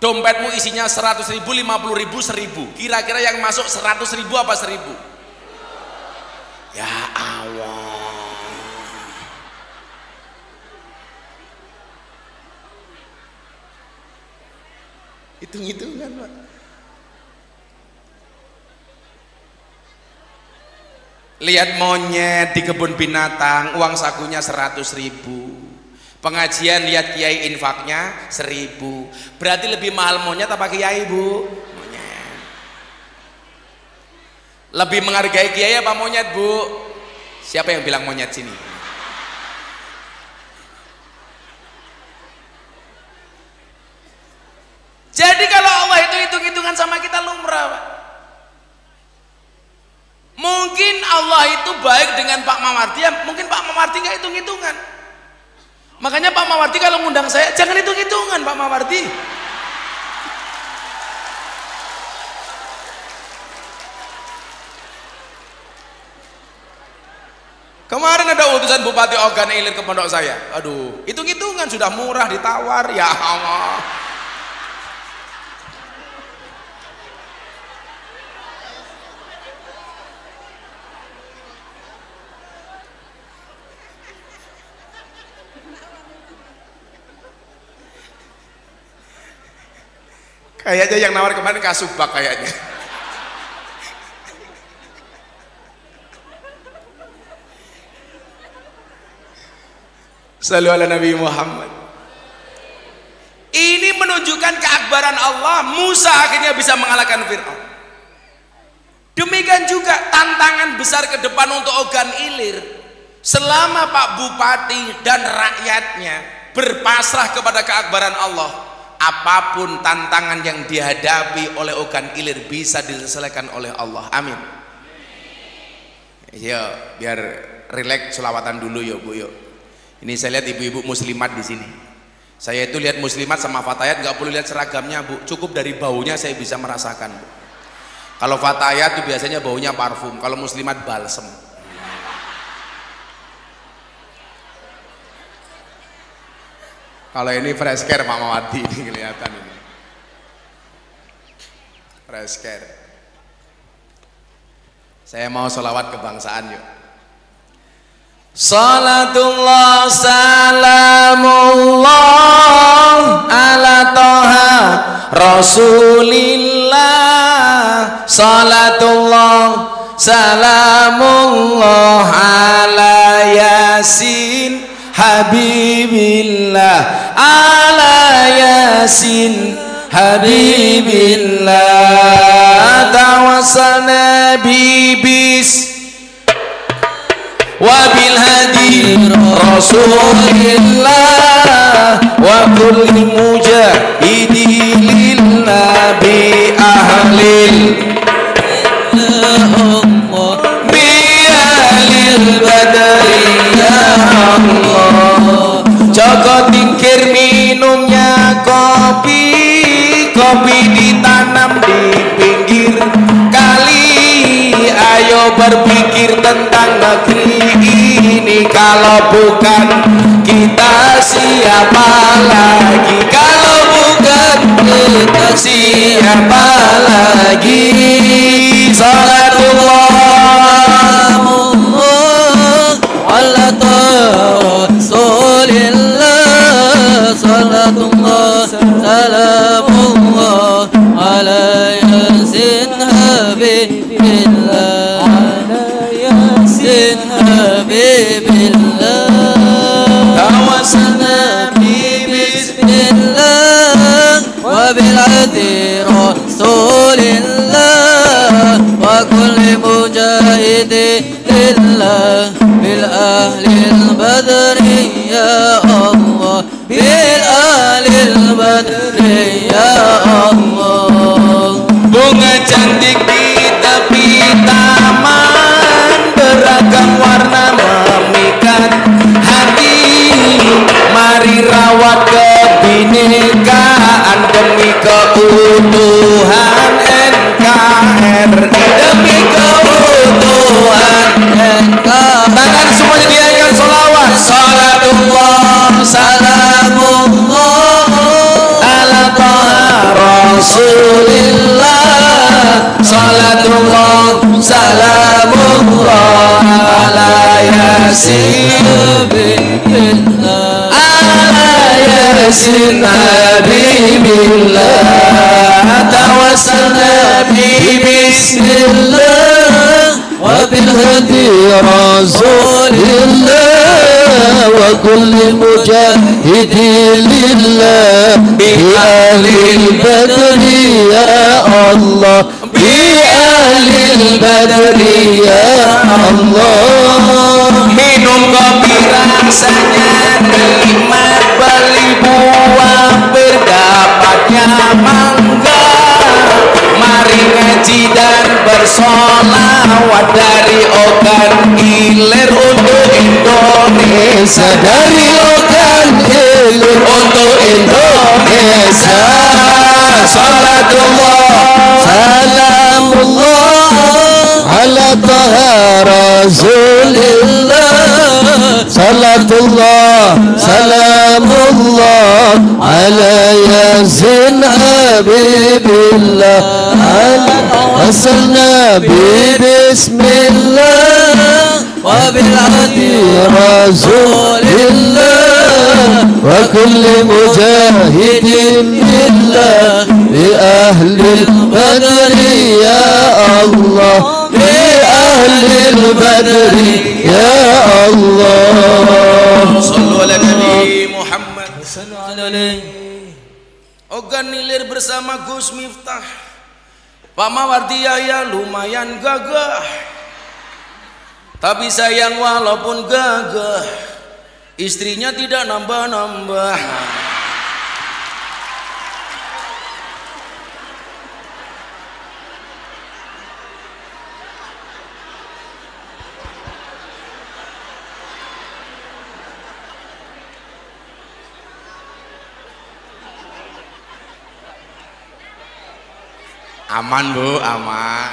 dompetmu isinya 100.000, 50.000, 1.000, kira-kira yang masuk 100.000 apa 1.000? Ya Allah, hitung-hitungan Pak. Lihat monyet di kebun binatang, uang sakunya 100.000. Pengajian lihat kiai infaknya 1.000. Berarti lebih mahal monyet apa kiai Bu? Monyet. Lebih menghargai kiai apa monyet Bu? Siapa yang bilang monyet sini? Jadi kalau Allah itu hitung-hitungan sama kita lumrah Pak. Mungkin Allah itu baik dengan Pak Mawardi, ya mungkin Pak Mawardi nggak hitung-hitungan. Makanya Pak Mawardi kalau ngundang saya jangan hitung-hitungan Pak Mawardi. Kemarin ada utusan Bupati Ogan Ilir ke pondok saya. Aduh, hitung-hitungan sudah murah ditawar, ya Allah. Kayaknya yang nawar kemarin Kasubag kayaknya. Shallu ala Nabi Muhammad. Ini menunjukkan keakbaran Allah. Musa akhirnya bisa mengalahkan Fir'aun. Demikian juga tantangan besar ke depan untuk Ogan Ilir. Selama Pak Bupati dan rakyatnya berpasrah kepada keakbaran Allah, apapun tantangan yang dihadapi oleh Ogan Ilir bisa diselesaikan oleh Allah. Amin. Ya, biar rileks selawatan dulu yuk Bu yuk. Ini saya lihat ibu-ibu muslimat di sini. Saya itu lihat muslimat sama fatayat nggak perlu lihat seragamnya Bu, cukup dari baunya saya bisa merasakan Bu. Kalau fatayat itu biasanya baunya parfum, kalau muslimat balsem. Kalau ini fresh care Pak Mawati ini kelihatan ini. Fresh care. Saya mau sholawat kebangsaan yuk. Salatullah salamullah ala toha rasulillah. Salatullah salamullah ala yasin habibillah, ala yasin habibillah. Tawassalna bibis wabil hadi rasulillah. wa kulli mujahidin lillah bi ahlil bi ahlil badri ya Allah. Joko tingkir minumnya kopi, kopi ditanam di pinggir kali. Ayo berpikir tentang negeri ini, kalau bukan kita siapa lagi? Kalau bukan kita siapa lagi? Salatullah ala Rasulillah, salatullah salamullah ala yasin habibillah, ala yasin habibillah. Tawassalna bi bismillah wa bil adi rasulillah wa kulli mujahidin lillah bil ahlil badri ya Allah, bil ahlil badri ya Allah. Bunga cantik di tepi taman, beragam warna memikat hati. Mari rawat kebinekaan demi keutuhan NKRI, demi keutuhan NKRI. Tangan semuanya diangkat sholawat. Salatullah salamullah ala Taha Rasulillah, salatullah salamullah ala Yasin Habibillah, ala Yasin Habibillah. Tawassalna bi bismillah wa bil hadi rasulillah wa kulli mujahidin lillah bi ahlil badri ya Allah, bi ahlil badri ya Allah. Minum kopi rasanya nikmat, beli buah berdapatnya mangga. Mari ngaji dan bersolawat dari Ogan Ilir untuk Indonesia, dari Ogan Ilir untuk Indonesia. Salatullah salamullah ala Taha Rasulillah, salatullah salamullah ala Yasin Habibillah, wasalna bi bismillah wa bil hadi rasulillah wa kulli mujahidin lillah bi ahlil badri ya Allah, bi ahlil badri ya Allah. Sallu ala Nabi Muhammad. Ogan Ilir bersama Gus Miftah, Pak Mawardi ya lumayan gagah, tapi sayang walaupun gagah istrinya tidak nambah-nambah. Aman Bu, aman.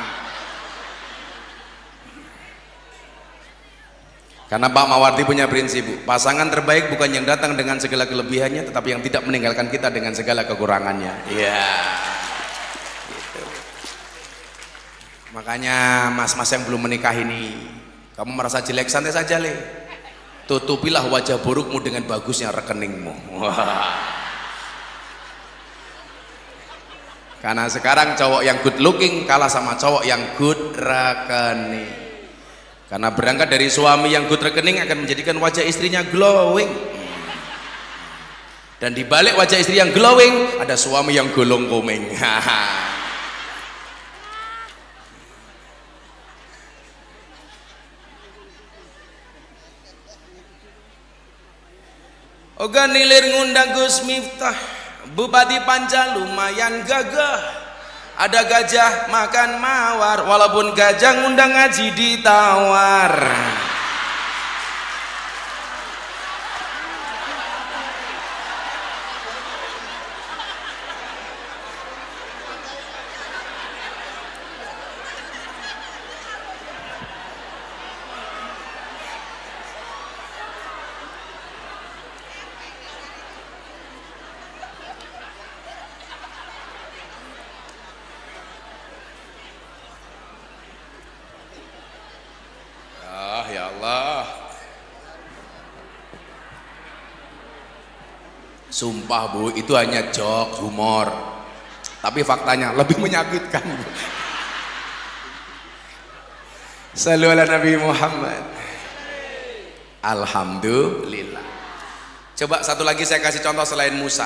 Karena Pak Mawardi punya prinsip, Bu, pasangan terbaik bukan yang datang dengan segala kelebihannya, tetapi yang tidak meninggalkan kita dengan segala kekurangannya. Iya. Gitu. Makanya mas-mas yang belum menikah ini, kamu merasa jelek, santai saja Le. Tutupilah wajah burukmu dengan bagusnya rekeningmu. Wah. Karena sekarang cowok yang good looking kalah sama cowok yang good rekening. Karena berangkat dari suami yang good rekening akan menjadikan wajah istrinya glowing. Dan di balik wajah istri yang glowing ada suami yang golong komeng. Oga nilir ngundang Gus Miftah, Bupati Panca lumayan gagah. Ada gajah makan mawar, walaupun gajah ngundang ngaji ditawar. Ya Allah, sumpah Bu, itu hanya jok humor, tapi faktanya lebih menyakitkan. Sallu ala Nabi Muhammad. Alhamdulillah. Coba satu lagi saya kasih contoh selain Musa.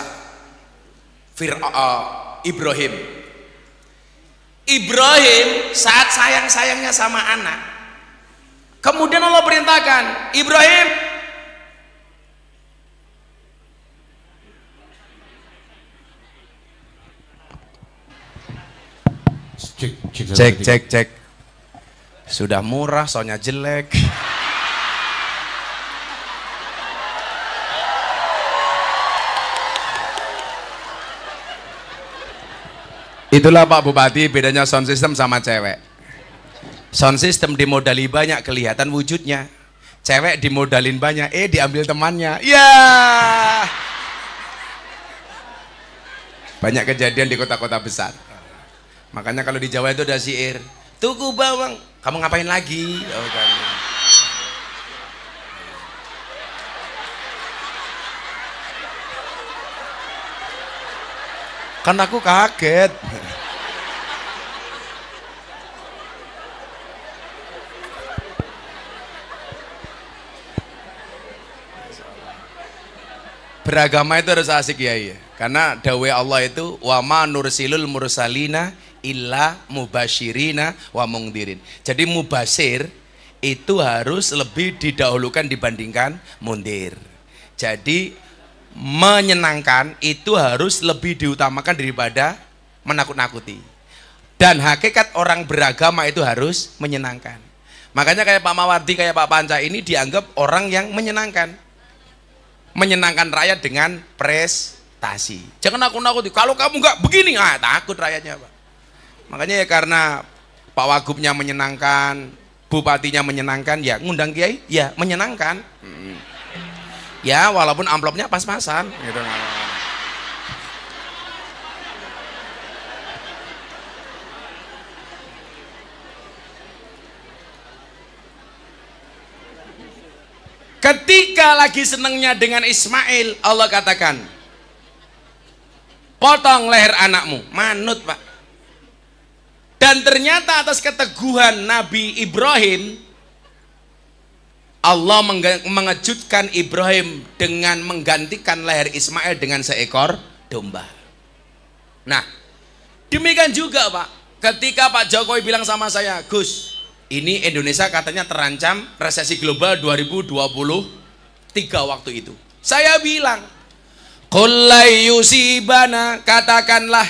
Ibrahim. Ibrahim saat sayang-sayangnya sama anak, kemudian Allah perintahkan, Ibrahim, cek, sudah murah, soalnya jelek. Itulah Pak Bupati bedanya sound system sama cewek. Sound system dimodali banyak, kelihatan wujudnya. Cewek dimodalin banyak, diambil temannya. Ya. Banyak kejadian di kota-kota besar. Makanya kalau di Jawa itu ada syair, tuku bawang, kamu ngapain lagi? Oh, kan. Kan aku kaget. Beragama itu harus asik ya, karena dawai Allah itu wa ma nursilul mursalina illa mubasyirina wa mungdirin. Jadi mubasir itu harus lebih didahulukan dibandingkan mundir. Jadi menyenangkan itu harus lebih diutamakan daripada menakut-nakuti. Dan hakikat orang beragama itu harus menyenangkan. Makanya kayak Pak Mawardi, kayak Pak Panca ini dianggap orang yang menyenangkan rakyat dengan prestasi. Jangan nakut-nakuti, kalau kamu nggak begini, takut rakyatnya Pak. Makanya ya karena Pak Wagubnya menyenangkan, bupatinya menyenangkan, ya ngundang kiai ya menyenangkan. Ya walaupun amplopnya pas-pasan gitu. Ketika lagi senengnya dengan Ismail, Allah katakan, potong leher anakmu. Manut Pak. Dan ternyata atas keteguhan Nabi Ibrahim, Allah mengejutkan Ibrahim dengan menggantikan leher Ismail dengan seekor domba. Nah, demikian juga Pak, ketika Pak Jokowi bilang sama saya, Gus, ini Indonesia katanya terancam resesi global 2023 waktu itu. Saya bilang, qul la yusibana, katakanlah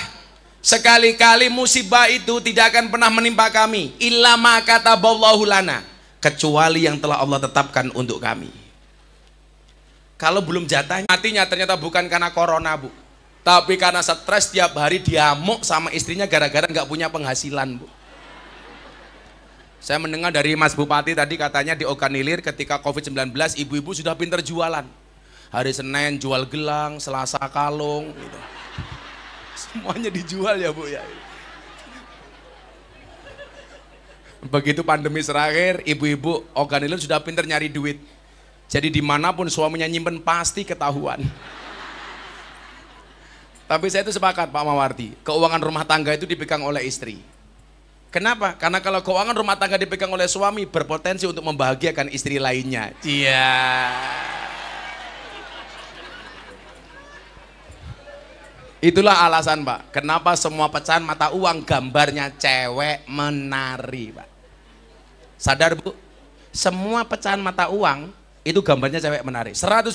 sekali-kali musibah itu tidak akan pernah menimpa kami illa ma kataballahu lana, kecuali yang telah Allah tetapkan untuk kami. Kalau belum jatahnya, matinya ternyata bukan karena corona Bu, tapi karena stres tiap hari diamuk sama istrinya gara-gara nggak punya penghasilan Bu. Saya mendengar dari Mas Bupati tadi katanya di Oganilir ketika COVID-19 ibu-ibu sudah pinter jualan. Hari Senin jual gelang, Selasa kalung gitu. Semuanya dijual ya Bu ya. Begitu pandemi terakhir, ibu-ibu Oganilir sudah pinter nyari duit. Jadi dimanapun suaminya nyimpen pasti ketahuan. Tapi saya itu sepakat Pak Mawardi, keuangan rumah tangga itu dipegang oleh istri. Kenapa? Karena kalau keuangan rumah tangga dipegang oleh suami, berpotensi untuk membahagiakan istri lainnya. Iya. Itulah alasan Pak, kenapa semua pecahan mata uang gambarnya cewek menari Pak. Sadar Bu? Semua pecahan mata uang itu gambarnya cewek menari. 100.000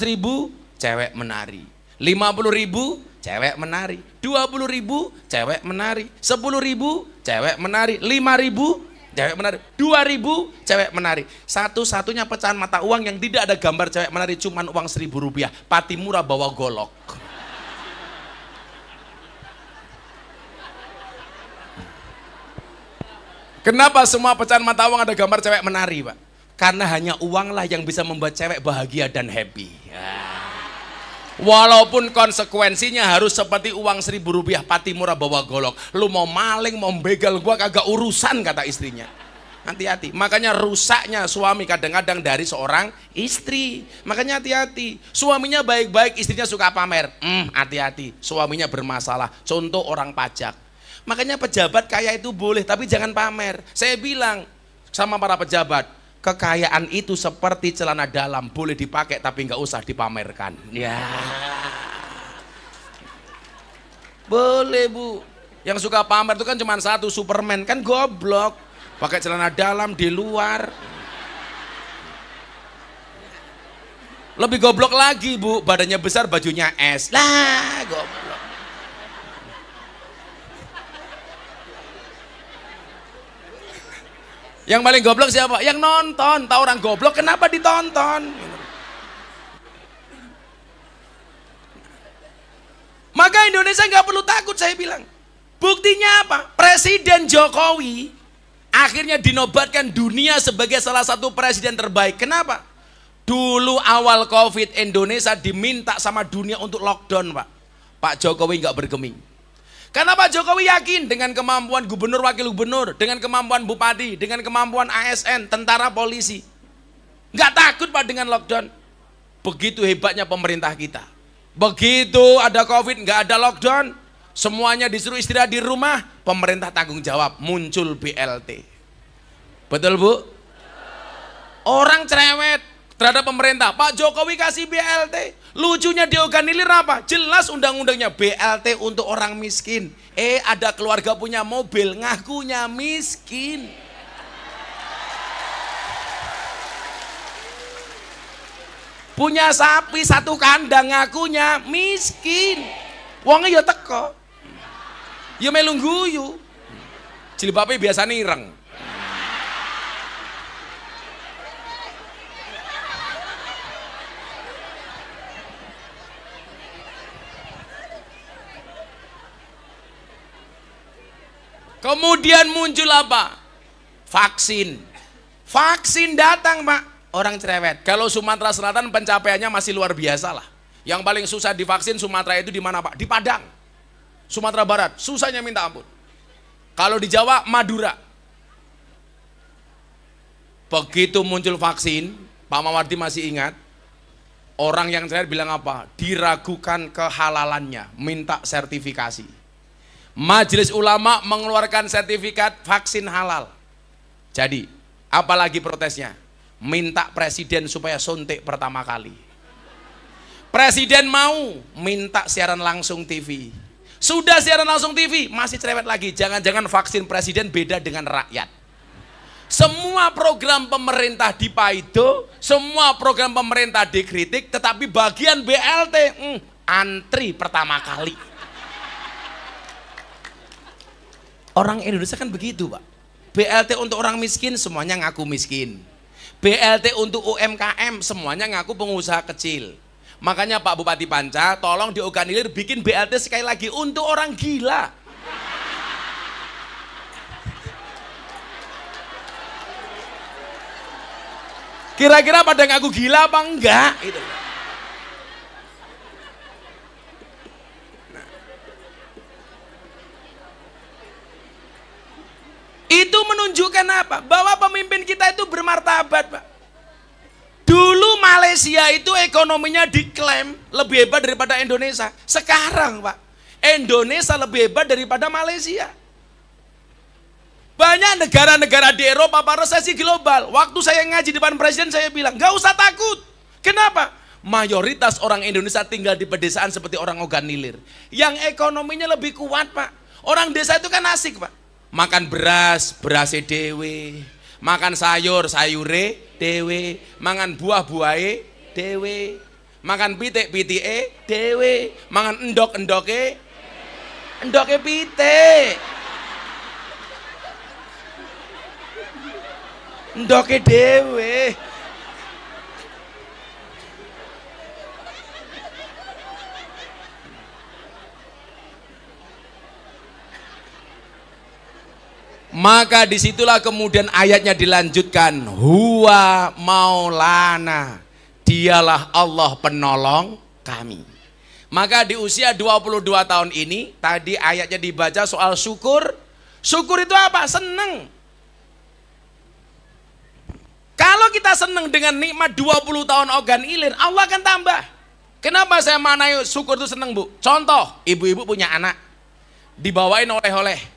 cewek menari. 50.000 cewek menari. 20.000 cewek menari. 10.000 cewek menari. 5.000 cewek menari. 2.000 cewek menari. Satu-satunya pecahan mata uang yang tidak ada gambar cewek menari cuman uang Rp1.000. Patimura bawa golok. Kenapa semua pecahan mata uang ada gambar cewek menari, Pak? Karena hanya uanglah yang bisa membuat cewek bahagia dan happy. Ya. Walaupun konsekuensinya harus seperti uang Rp1.000 Patimura bawa golok. Lu mau maling, mau begal gua kagak urusan, kata istrinya. Hati-hati. Makanya rusaknya suami kadang-kadang dari seorang istri. Makanya hati-hati. Suaminya baik-baik, istrinya suka pamer. Hati-hati. Suaminya bermasalah. Contoh orang pajak. Makanya pejabat kaya itu boleh, tapi jangan pamer. Saya bilang sama para pejabat, kekayaan itu seperti celana dalam, boleh dipakai tapi nggak usah dipamerkan. Ya, boleh Bu. Yang suka pamer itu kan cuma satu, Superman, kan goblok. Pakai celana dalam di luar. Lebih goblok lagi Bu, badannya besar, bajunya es. Lah, goblok. Yang paling goblok siapa? Yang nonton. Tahu orang goblok kenapa ditonton? Maka Indonesia nggak perlu takut, saya bilang. Buktinya apa? Presiden Jokowi akhirnya dinobatkan dunia sebagai salah satu presiden terbaik. Kenapa? Dulu awal COVID Indonesia diminta sama dunia untuk lockdown, Pak. Pak Jokowi nggak bergeming. Karena Pak Jokowi yakin dengan kemampuan gubernur, wakil gubernur, dengan kemampuan bupati, dengan kemampuan ASN, tentara, polisi. Nggak takut Pak dengan lockdown. Begitu hebatnya pemerintah kita. Begitu ada COVID, nggak ada lockdown, semuanya disuruh istirahat di rumah, pemerintah tanggung jawab, muncul BLT. Betul Bu? Orang cerewet terhadap pemerintah, Pak Jokowi kasih BLT. Lucunya dioganilir apa? Jelas undang-undangnya, BLT untuk orang miskin. Ada keluarga punya mobil, ngakunya miskin. Punya sapi satu kandang, ngakunya miskin. Wongnya ya teko, ya melu guyu. Jilbabnya biasa ireng. Kemudian muncul apa? Vaksin. Vaksin datang Pak. Orang cerewet. Kalau Sumatera Selatan pencapaiannya masih luar biasa lah. Yang paling susah divaksin Sumatera itu di mana Pak? Di Padang. Sumatera Barat. Susahnya minta ampun. Kalau di Jawa, Madura. Begitu muncul vaksin, Pak Mawardi masih ingat. Orang yang cerewet bilang apa? Diragukan kehalalannya. Minta sertifikasi. Majelis Ulama mengeluarkan sertifikat vaksin halal. Jadi, apalagi protesnya? Minta presiden supaya suntik pertama kali. Presiden mau minta siaran langsung TV. Sudah siaran langsung TV, masih cerewet lagi. Jangan-jangan vaksin presiden beda dengan rakyat. Semua program pemerintah dipaido, semua program pemerintah dikritik, tetapi bagian BLT antri pertama kali. Orang Indonesia kan begitu Pak. BLT untuk orang miskin semuanya ngaku miskin. BLT untuk UMKM semuanya ngaku pengusaha kecil. Makanya Pak Bupati Panca tolong dioganilir bikin BLT sekali lagi untuk orang gila. Kira-kira pada ngaku gila apa enggak? Itu. Itu menunjukkan apa? Bahwa pemimpin kita itu bermartabat Pak. Dulu Malaysia itu ekonominya diklaim lebih hebat daripada Indonesia. Sekarang Pak, Indonesia lebih hebat daripada Malaysia. Banyak negara-negara di Eropa Pak resesi global. Waktu saya ngaji di depan presiden saya bilang, gak usah takut. Kenapa? Mayoritas orang Indonesia tinggal di pedesaan seperti orang Oganilir. Yang ekonominya lebih kuat Pak. Orang desa itu kan asik Pak. Makan beras, berase dewe, makan sayur, sayure dewe, mangan buah, buahe dewe, Mangan pitik pitike dhewe, mangan endok-endoke pitik. Endoke dhewe. Maka disitulah kemudian ayatnya dilanjutkan, huwa maulana, dialah Allah penolong kami. Maka di usia 22 tahun ini, tadi ayatnya dibaca soal syukur. Syukur itu apa? Seneng. Kalau kita seneng dengan nikmat 20 tahun ogan ilir, Allah akan tambah. Kenapa saya manai syukur itu seneng, Bu? Contoh, ibu-ibu punya anak, dibawain oleh-oleh.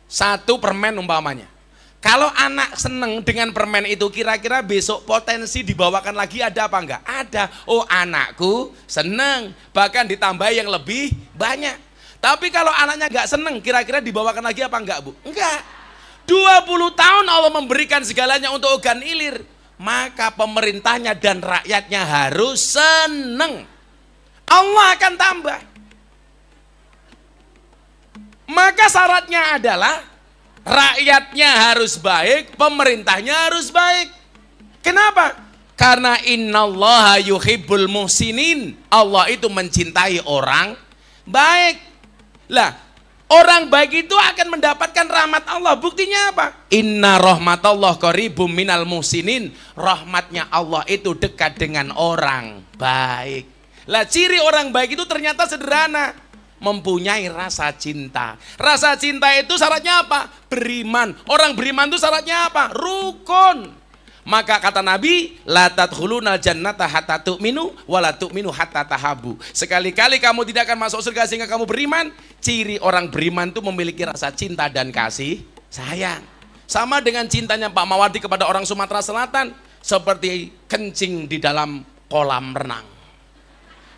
1 permen umpamanya. Kalau anak seneng dengan permen itu, kira-kira besok potensi dibawakan lagi ada apa enggak? Ada. Oh, anakku seneng, bahkan ditambah yang lebih banyak. Tapi kalau anaknya enggak seneng, kira-kira dibawakan lagi apa enggak, Bu? Enggak. 20 tahun Allah memberikan segalanya untuk ogan ilir, maka pemerintahnya dan rakyatnya harus seneng. Allah akan tambah. Maka syaratnya adalah rakyatnya harus baik, pemerintahnya harus baik. Kenapa? Karena innallaha yuhibbul muhsinin. Allah itu mencintai orang baik. Lah, orang baik itu akan mendapatkan rahmat Allah. Buktinya apa? Inna rahmatallah qaribum minal muhsinin. Rahmatnya Allah itu dekat dengan orang baik. Lah, ciri orang baik itu ternyata sederhana. Mempunyai rasa cinta. Rasa cinta itu syaratnya apa? Beriman. Orang beriman itu syaratnya apa? Rukun. Maka kata Nabi, la tadkhulunal jannata hatta tu'minu wa la tu'minu hatta tahabu. Sekali-kali kamu tidak akan masuk surga sehingga kamu beriman. Ciri orang beriman itu memiliki rasa cinta dan kasih sayang. Sama dengan cintanya Pak Mawardi kepada orang Sumatera Selatan, seperti kencing di dalam kolam renang.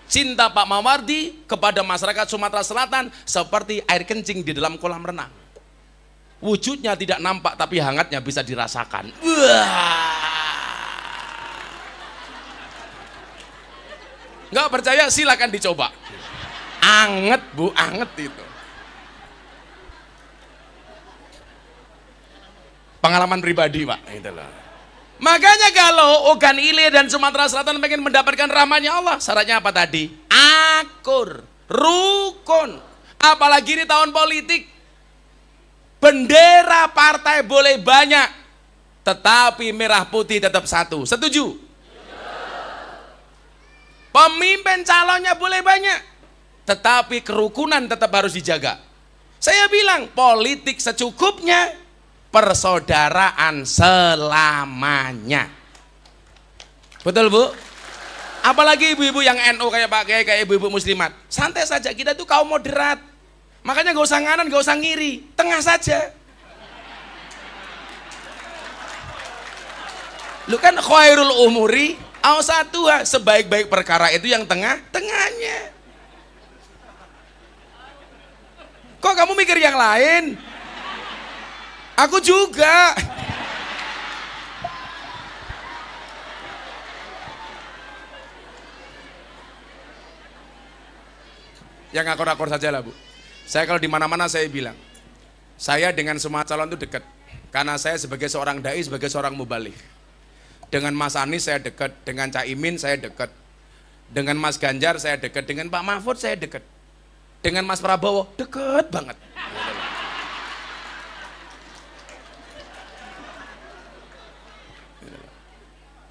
Cinta Pak Mawardi kepada masyarakat Sumatera Selatan seperti air kencing di dalam kolam renang. Wujudnya tidak nampak tapi hangatnya bisa dirasakan. Nggak percaya silakan dicoba. Anget, Bu, anget itu. Pengalaman pribadi, Pak. Itulah. Makanya kalau ogan ilir dan Sumatera Selatan pengen mendapatkan rahmatnya Allah, syaratnya apa tadi? Akur, rukun. Apalagi ini tahun politik. Bendera partai boleh banyak, tetapi merah putih tetap satu. Setuju? Pemimpin calonnya boleh banyak, tetapi kerukunan tetap harus dijaga. Saya bilang politik secukupnya, persaudaraan selamanya. Betul, Bu? Apalagi ibu-ibu yang NU kayak Pak Kiai, kayak ibu-ibu muslimat. Santai saja, kita itu kaum moderat. Makanya gak usah nganan, gak usah ngiri. Tengah saja. Lu kan khairul umuri awsatuha, sebaik-baik perkara itu yang tengahnya. Kok kamu mikir yang lain? Aku juga. Yang akor-akor saja lah, Bu. Saya kalau di mana-mana saya bilang, saya dengan semua calon itu dekat. Karena saya sebagai seorang dai, sebagai seorang mubaligh. Dengan Mas Anies saya dekat, dengan Cak Imin saya dekat, dengan Mas Ganjar saya dekat, dengan Pak Mahfud saya dekat, dengan Mas Prabowo dekat banget.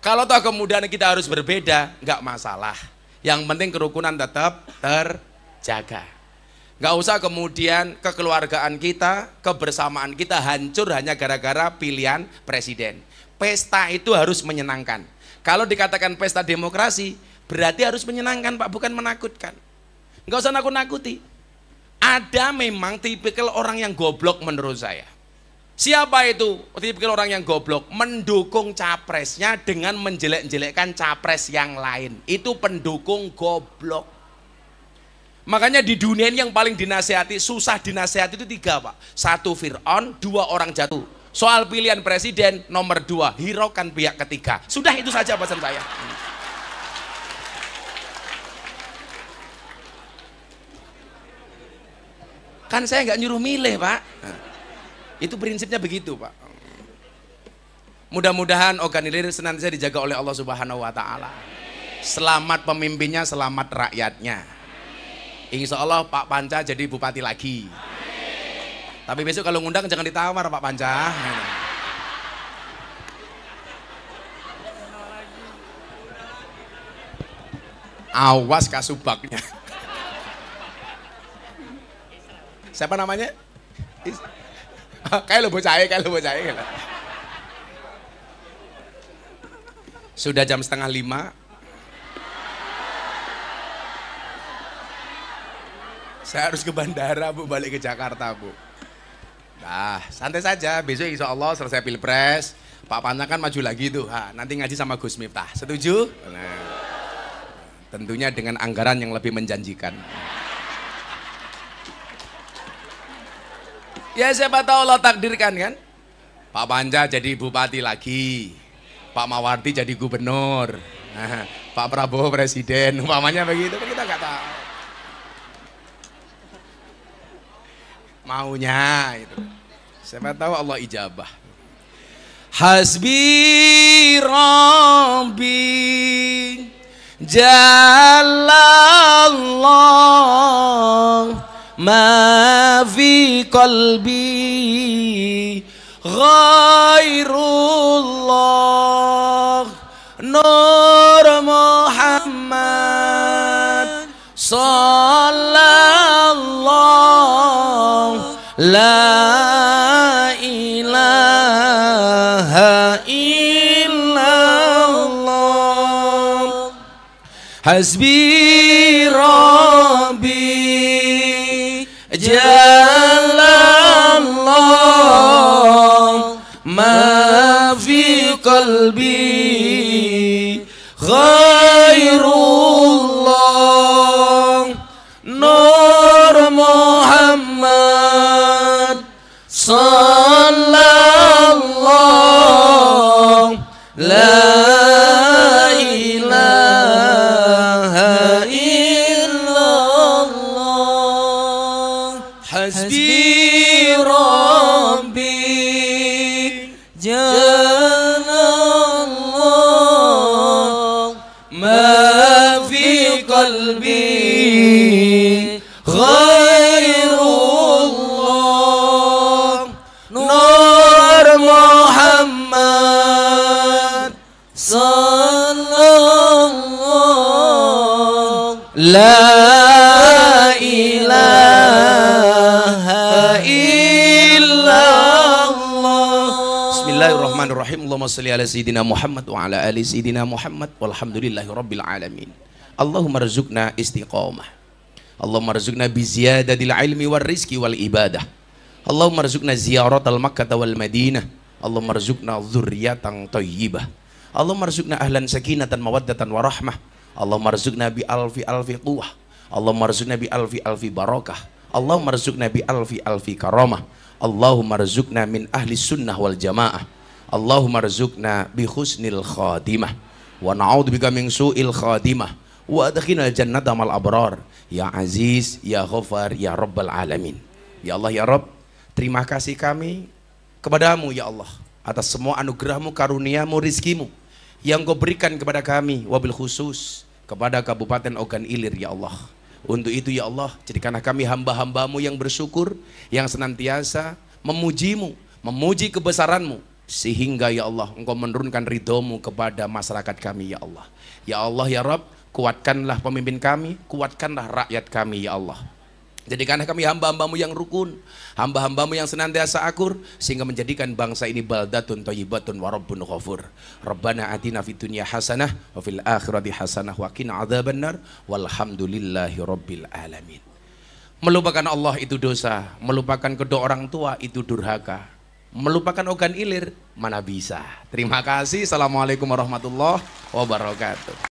Kalau toh kemudian kita harus berbeda, nggak masalah. Yang penting kerukunan tetap terjaga. Nggak usah kemudian kekeluargaan kita, kebersamaan kita hancur hanya gara-gara pilihan presiden. Pesta itu harus menyenangkan. Kalau dikatakan pesta demokrasi, berarti harus menyenangkan, Pak, bukan menakutkan. Nggak usah nakut-nakuti. Ada memang tipikal orang yang goblok menurut saya. Siapa itu tipikal orang yang goblok? Mendukung capresnya dengan menjelek-jelekkan capres yang lain. Itu pendukung goblok. Makanya di dunia ini yang paling dinasihati, susah dinasihati itu 3, Pak. 1 Fir'aun, 2 orang jatuh. Soal pilihan presiden, nomor 2 hiraukan pihak ketiga. Sudah itu saja pesan saya. Kan saya nggak nyuruh milih, Pak. Nah, itu prinsipnya begitu, Pak. Mudah-mudahan organ ilir senantiasa dijaga oleh Allah Subhanahu wa taala. Selamat pemimpinnya, selamat rakyatnya. Insya Allah Pak Panca jadi bupati lagi. Tapi besok kalau ngundang jangan ditawar Pak Panca. Awas kasubaknya. Siapa namanya? Kayak lo bocah. Sudah jam 4:30. Saya harus ke bandara, Bu, balik ke Jakarta, Bu. Nah, santai saja. Besok insya Allah selesai pilpres, Pak Panca kan maju lagi tuh. Nanti ngaji sama Gus Miftah. Setuju? Nah, tentunya dengan anggaran yang lebih menjanjikan. Ya siapa tahu Allah takdirkan kan. Pak Panca jadi bupati lagi, Pak Mawardi jadi gubernur, Pak Prabowo presiden, umpamanya begitu, kita nggak tahu. Maunya itu. Siapa tahu Allah ijabah. Hasbi Rabbi Jalallah ma fi qalbi ghairullah Nur Muhammad sallallahu la ilaha illallah hasbi rabbi jalallah ma fi qalbi ghairullah Nur Muhammad sallallahu la ilaha illallah hasbi rabbi jalallah ma fi qalbi ghairullah Nur Muhammad sallallahu la ilaha illallah. Bismillahirrahmanirrahim. Allahumma shalli ala sayyidina Muhammad wa ala ali sayyidina Muhammad walhamdulillahi rabbil alamin. Allahumma rzuqna istiqamah. Allahumma rzuqna bi ziyadatil ilmi war rizqi wal ibadah. Allahumma rzuqna ziyaratal Makkah wal Madinah. Allahumma rzuqna dzurriyyatan thayyibah. Allahumma rzuqna ahlan sakinatan mawaddatan wa rahmah. Allahumma rzuqna bi alfi quwwah. Allahumma rzuqna bi alfi barakah. Allahumma rzuqna bi alfi karamah. Allahumma rzuqna min ahli sunnah wal jamaah. Allahumma rzuqna bi husnil khatimah wa na'udzubika min su'il khatimah wa adkhilna jannata mal abrar ya aziz ya ghafar ya rabbal alamin. Ya Allah ya Rabb, terima kasih kami kepadamu ya Allah atas semua anugerahmu, karuniamu, rizkimu yang kau berikan kepada kami, wabil khusus kepada Kabupaten Ogan Ilir ya Allah. Untuk itu ya Allah, jadikanlah kami hamba-hambamu yang bersyukur, yang senantiasa memujimu, memuji kebesaranmu, sehingga ya Allah engkau menurunkan ridhomu kepada masyarakat kami ya Allah. Ya Allah ya Rabb, kuatkanlah pemimpin kami, kuatkanlah rakyat kami ya Allah. Jadikanlah kami hamba-hambamu yang rukun, hamba-hambamu yang senantiasa akur, sehingga menjadikan bangsa ini baldatun thayyibatun wa rabbun ghafur. Rabbana atina fid dunya hasanah wa fil akhirati hasanah wa qina adzabannar walhamdulillahi rabbil alamin. Melupakan Allah itu dosa, melupakan kedua orang tua itu durhaka, melupakan Ogan Ilir mana bisa. Terima kasih. Assalamualaikum warahmatullahi wabarakatuh.